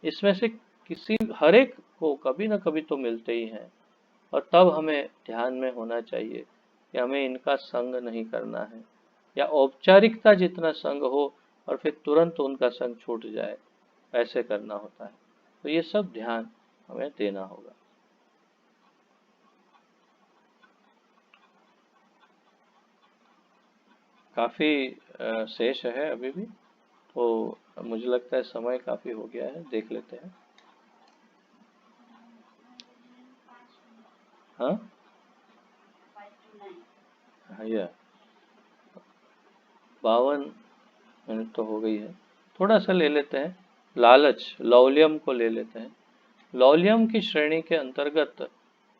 इसमें से किसी, हर एक को कभी ना कभी तो मिलते ही हैं, और तब हमें ध्यान में होना चाहिए कि हमें इनका संग नहीं करना है, या औपचारिकता जितना संग हो और फिर तुरंत उनका संग छूट जाए, ऐसे करना होता है। तो ये सब ध्यान हमें देना होगा। काफी शेष है अभी भी, तो मुझे लगता है समय काफी हो गया है, देख लेते हैं। हाँ हाँ, 52 मिनट तो हो गई है। थोड़ा सा ले लेते हैं, लालच, लौल्यम को ले लेते हैं। लौल्यम की श्रेणी के अंतर्गत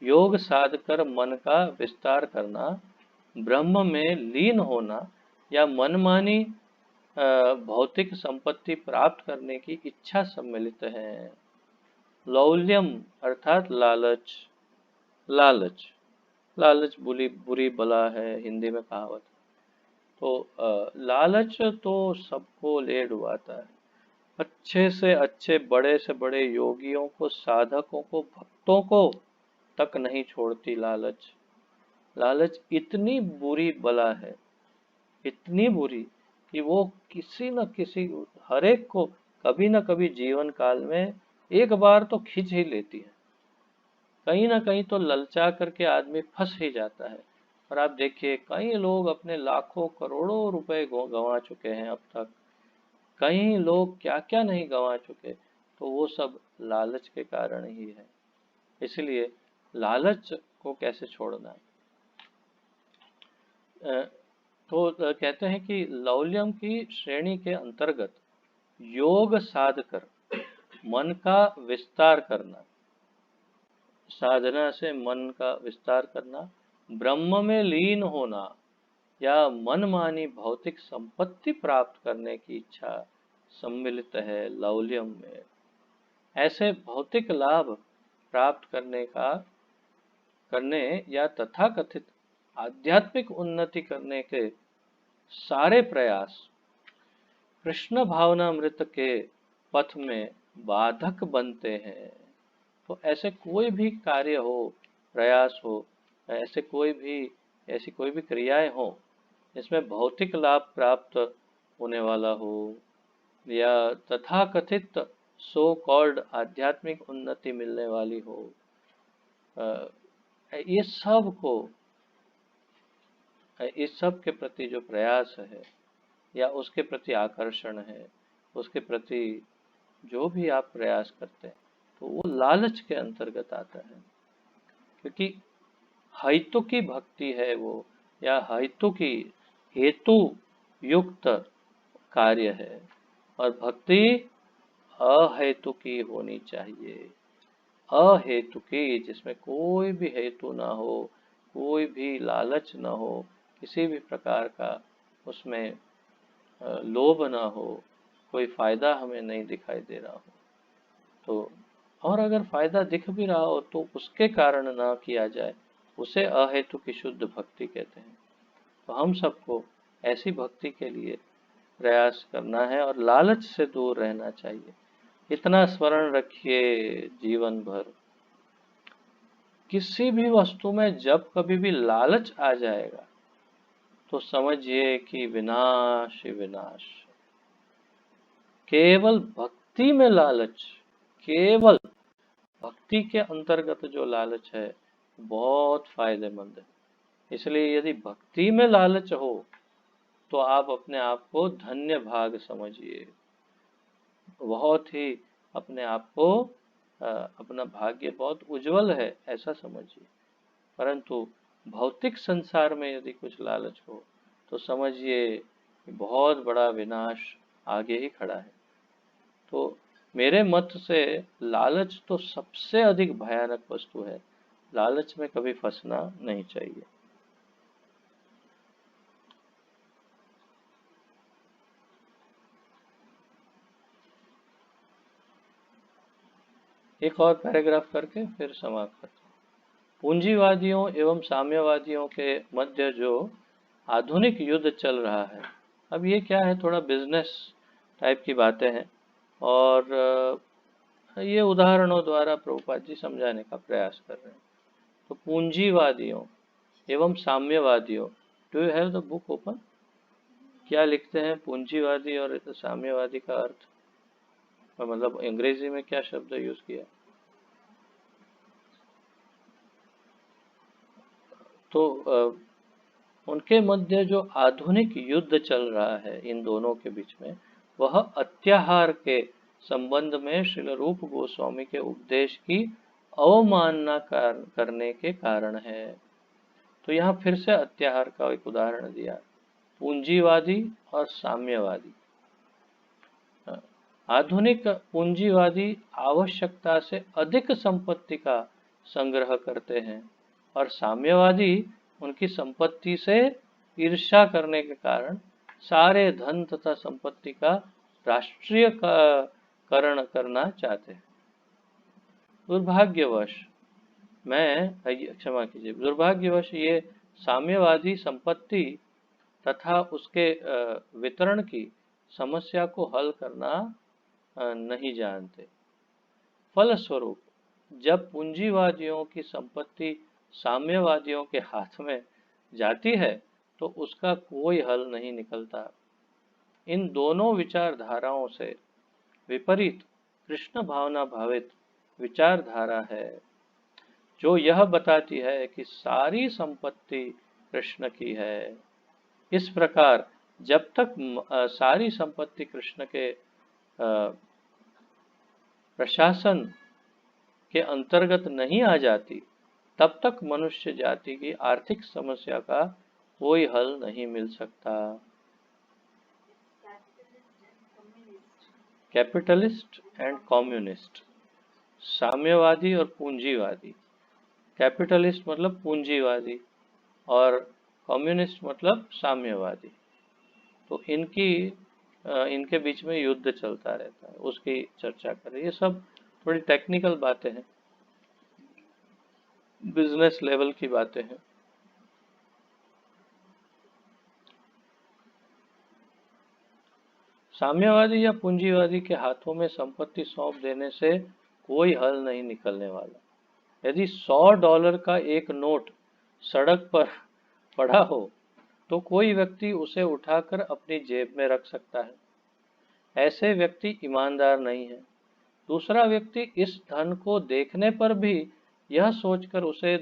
योग साध कर मन का विस्तार करना, ब्रह्म में लीन होना या मनमानी भौतिक संपत्ति प्राप्त करने की इच्छा सम्मिलित है। लौल्यम अर्थात लालच, लालच, लालच बुरी बुरी बला है, हिंदी में कहावत। तो लालच तो सबको ले डुबाता है। अच्छे से अच्छे, बड़े से बड़े योगियों को, साधकों को, भक्तों को तक नहीं छोड़ती लालच। लालच इतनी बुरी बला है, इतनी बुरी, कि वो किसी न किसी, हर एक को कभी न कभी जीवन काल में एक बार तो खींच ही लेती है। कहीं ना कहीं तो ललचा करके आदमी फंस ही जाता है। और आप देखिए, कई लोग अपने लाखों करोड़ों रुपए गंवा चुके हैं अब तक, कई लोग क्या क्या नहीं गंवा चुके, तो वो सब लालच के कारण ही है। इसलिए लालच को कैसे छोड़ना। तो कहते हैं कि लौल्यम की श्रेणी के अंतर्गत योग साध कर मन का विस्तार करना, साधना से मन का विस्तार करना, ब्रह्म में लीन होना या मनमानी भौतिक संपत्ति प्राप्त करने की इच्छा सम्मिलित है लौल्यम में। ऐसे भौतिक लाभ प्राप्त करने या तथाकथित आध्यात्मिक उन्नति करने के सारे प्रयास कृष्ण भावनामृत के पथ में बाधक बनते हैं। तो ऐसे कोई भी कार्य हो, प्रयास हो, ऐसी कोई भी क्रियाएं हो जिसमें भौतिक लाभ प्राप्त होने वाला हो या तथाकथित सो कॉल्ड आध्यात्मिक उन्नति मिलने वाली हो, ये सब को, इस सब के प्रति जो प्रयास है या उसके प्रति आकर्षण है, उसके प्रति जो भी आप प्रयास करते हैं, तो वो लालच के अंतर्गत आता है। क्योंकि हेतु की भक्ति है वो, या हेतु युक्त कार्य है, और भक्ति अहेतु की होनी चाहिए। अहेतुकी, जिसमें कोई भी हेतु ना हो, कोई भी लालच ना हो, किसी भी प्रकार का उसमें लोभ ना हो, कोई फायदा हमें नहीं दिखाई दे रहा हो। तो और अगर फायदा दिख भी रहा हो तो उसके कारण ना किया जाए, उसे अहेतु की शुद्ध भक्ति कहते हैं। तो हम सबको ऐसी भक्ति के लिए प्रयास करना है और लालच से दूर रहना चाहिए। इतना स्मरण रखिए जीवन भर, किसी भी वस्तु में जब कभी भी लालच आ जाएगा तो समझिए कि विनाश ही विनाश। केवल भक्ति में लालच, केवल भक्ति के अंतर्गत जो लालच है बहुत फायदेमंद है। इसलिए यदि भक्ति में लालच हो तो आप अपने आप को धन्य भाग समझिए, बहुत ही अपने आप को अपना भाग्य बहुत उज्जवल है ऐसा समझिए। परंतु भौतिक संसार में यदि कुछ लालच हो तो समझिए कि बहुत बड़ा विनाश आगे ही खड़ा है। तो मेरे मत से लालच तो सबसे अधिक भयानक वस्तु है, लालच में कभी फंसना नहीं चाहिए। एक और पैराग्राफ करके फिर समाप्त करते हैं। पूंजीवादियों एवं साम्यवादियों के मध्य जो आधुनिक युद्ध चल रहा है, अब ये क्या है, थोड़ा बिजनेस टाइप की बातें हैं और ये उदाहरणों द्वारा प्रभुपाद जी समझाने का प्रयास कर रहे हैं। तो पूंजीवादियों एवं साम्यवादियों, do you have the book open? क्या लिखते हैं पूंजीवादी और साम्यवादी का अर्थ, मतलब अंग्रेजी में क्या शब्द यूज किया? तो उनके मध्य जो आधुनिक युद्ध चल रहा है इन दोनों के बीच में, वह अत्याहार के संबंध में श्रील रूप गोस्वामी के उपदेश की अवमानना करने के कारण है। तो यहाँ फिर से अत्याहार का एक उदाहरण दिया, पूंजीवादी और साम्यवादी। आधुनिक पूंजीवादी आवश्यकता से अधिक संपत्ति का संग्रह करते हैं और साम्यवादी उनकी संपत्ति से ईर्ष्या करने के कारण सारे धन तथा संपत्ति का राष्ट्रीयकरण करना चाहते हैं। दुर्भाग्यवश क्षमा कीजिए, दुर्भाग्यवश ये साम्यवादी संपत्ति तथा उसके वितरण की समस्या को हल करना नहीं जानते। फलस्वरूप जब पूंजीवादियों की संपत्ति साम्यवादियों के हाथ में जाती है तो उसका कोई हल नहीं निकलता। इन दोनों विचारधाराओं से विपरीत कृष्ण भावना भावित विचारधारा है, जो यह बताती है कि सारी संपत्ति कृष्ण की है। इस प्रकार जब तक सारी संपत्ति कृष्ण के प्रशासन के अंतर्गत नहीं आ जाती, तब तक मनुष्य जाति की आर्थिक समस्या का कोई हल नहीं मिल सकता। कैपिटलिस्ट एंड कम्युनिस्ट, साम्यवादी और पूंजीवादी। कैपिटलिस्ट मतलब पूंजीवादी और कम्युनिस्ट मतलब साम्यवादी। तो इनके बीच में युद्ध चलता रहता है, उसकी चर्चा करें। ये सब थोड़ी टेक्निकल बातें हैं, बिजनेस लेवल की बातें हैं। साम्यवादी या पूंजीवादी के हाथों में संपत्ति सौंप देने से कोई हल नहीं निकलने वाला। यदि $100 का एक नोट सड़क पर पड़ा हो तो कोई व्यक्ति उसे उठाकर अपनी जेब में रख सकता है। ऐसे व्यक्ति ईमानदार नहीं है। दूसरा व्यक्ति इस धन को देखने पर भी यह सोचकर उसे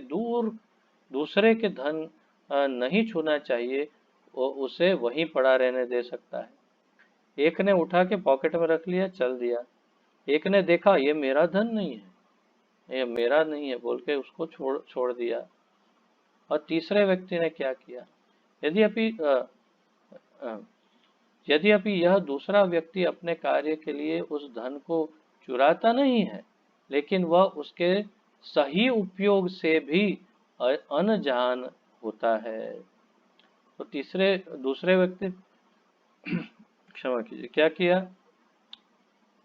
दूसरे के धन नहीं छूना चाहिए, वो उसे वहीं पड़ा रहने दे सकता है। एक ने उठा के पॉकेट में रख लिया, चल दिया। एक ने देखा ये मेरा धन नहीं है, ये मेरा नहीं है बोल के उसको छोड़ दिया। और तीसरे व्यक्ति ने क्या किया, यद्यपि यह दूसरा व्यक्ति अपने कार्य के लिए उस धन को चुराता नहीं है, लेकिन वह उसके सही उपयोग से भी अनजान होता है। तो दूसरे व्यक्ति क्षमा कीजिए, क्या किया,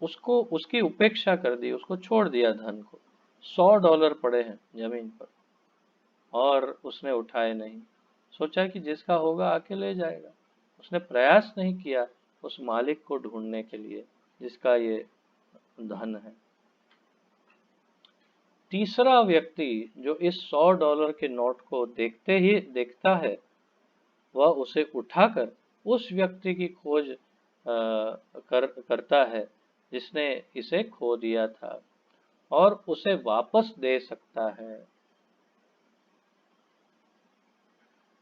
उसको उसकी उपेक्षा कर दी, उसको छोड़ दिया धन को। $100 पड़े हैं जमीन पर और उसने उठाए नहीं, सोचा कि जिसका होगा आके ले जाएगा। उसने प्रयास नहीं किया उस मालिक को ढूंढने के लिए जिसका ये धन है। तीसरा व्यक्ति जो इस $100 के नोट को देखते ही देखता है, वह उसे उठाकर उस व्यक्ति की खोज करता है जिसने इसे खो दिया था और उसे वापस दे सकता है।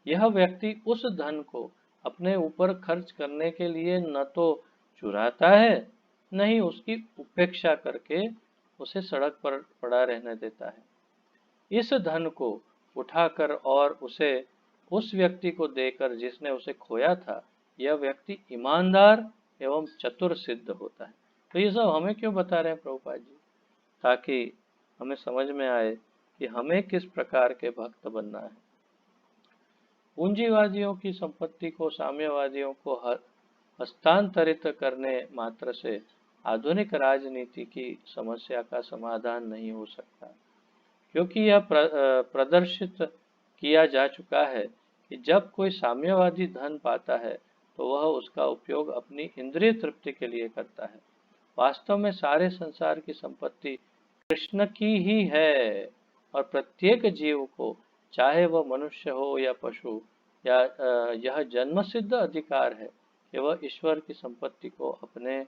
यह व्यक्ति उस धन को अपने ऊपर खर्च करने के लिए न तो चुराता है, न ही उसकी उपेक्षा करके उसे सड़क पर पड़ा रहने देता है। इस धन को उठाकर और उसे उस व्यक्ति को देकर जिसने उसे खोया था, यह व्यक्ति ईमानदार एवं चतुर सिद्ध होता है। तो ये सब हमें क्यों बता रहे हैं प्रभुपाद जी? ताकि हमें समझ में आए कि हमें किस प्रकार के भक्त बनना है। पूंजीवादियों की संपत्ति को साम्यवादियों को हस्तांतरित करने मात्र से आधुनिक राजनीति की समस्या का समाधान नहीं हो सकता, क्योंकि यह प्रदर्शित किया जा चुका है कि जब कोई साम्यवादी धन पाता है तो वह उसका उपयोग अपनी इंद्रिय तृप्ति के लिए करता है। वास्तव में सारे संसार की संपत्ति कृष्ण की ही है और प्रत्येक जीव को, चाहे वह मनुष्य हो या पशु, या यह जन्म सिद्ध अधिकार है कि वह ईश्वर की संपत्ति को अपने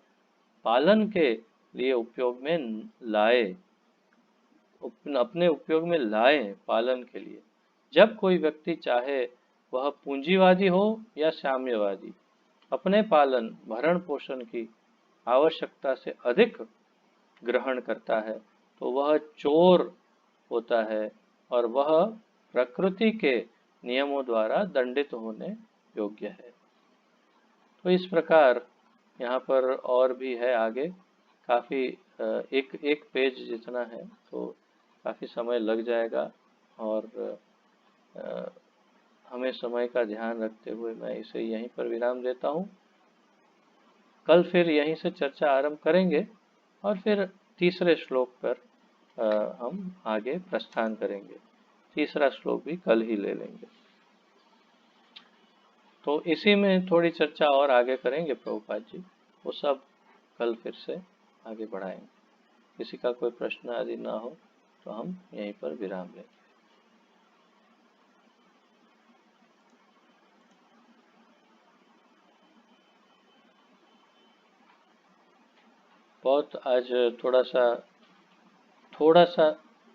पालन के लिए उपयोग में लाए, अपने उपयोग में लाए पालन के लिए। जब कोई व्यक्ति, चाहे वह पूंजीवादी हो या साम्यवादी, अपने पालन भरण पोषण की आवश्यकता से अधिक ग्रहण करता है तो वह चोर होता है और वह प्रकृति के नियमों द्वारा दंडित होने योग्य है। तो इस प्रकार यहाँ पर और भी है आगे, काफ़ी एक एक पेज जितना है, तो काफ़ी समय लग जाएगा और हमें समय का ध्यान रखते हुए मैं इसे यहीं पर विराम देता हूँ। कल फिर यहीं से चर्चा आरंभ करेंगे और फिर तीसरे श्लोक पर हम आगे प्रस्थान करेंगे। तीसरा श्लोक भी कल ही ले लेंगे। तो इसी में थोड़ी चर्चा और आगे करेंगे प्रभुपाद जी, वो सब कल फिर से आगे बढ़ाएंगे। किसी का कोई प्रश्न आदि ना हो तो हम यहीं पर विराम लेंगे। बहुत आज थोड़ा सा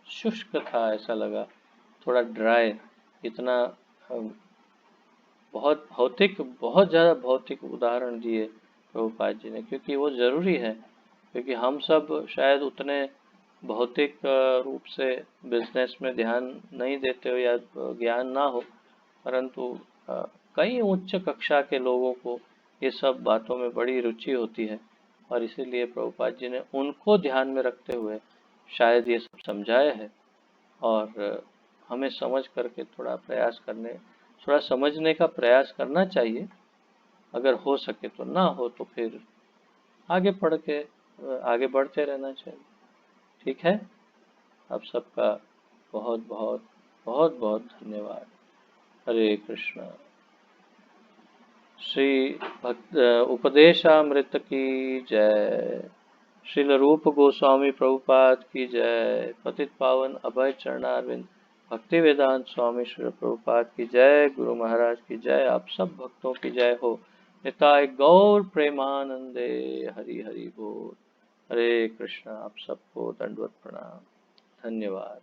शुष्क था, ऐसा लगा, थोड़ा ड्राई, इतना बहुत ज़्यादा भौतिक उदाहरण दिए प्रभुपाद जी ने, क्योंकि वो ज़रूरी है, क्योंकि हम सब शायद उतने भौतिक रूप से बिजनेस में ध्यान नहीं देते हो या ज्ञान ना हो, परंतु कई उच्च कक्षा के लोगों को ये सब बातों में बड़ी रुचि होती है और इसीलिए प्रभुपाद जी ने उनको ध्यान में रखते हुए शायद ये सब समझाया है। और हमें समझ करके थोड़ा समझने का प्रयास करना चाहिए। अगर हो सके तो, ना हो तो फिर आगे बढ़ते रहना चाहिए। ठीक है, आप सबका बहुत बहुत बहुत बहुत धन्यवाद। हरे कृष्णा। श्री भक्त उपदेशामृत की जय। श्रील रूप गोस्वामी प्रभुपाद की जय। पतित पावन अभय चरणारविंद भक्ति वेदांत स्वामी श्री प्रभुपाद की जय। गुरु महाराज की जय। आप सब भक्तों की जय हो। निताय गौर प्रेमानंदे। हरि हरि बोल। हरे कृष्णा। आप सबको दंडवत प्रणाम। धन्यवाद।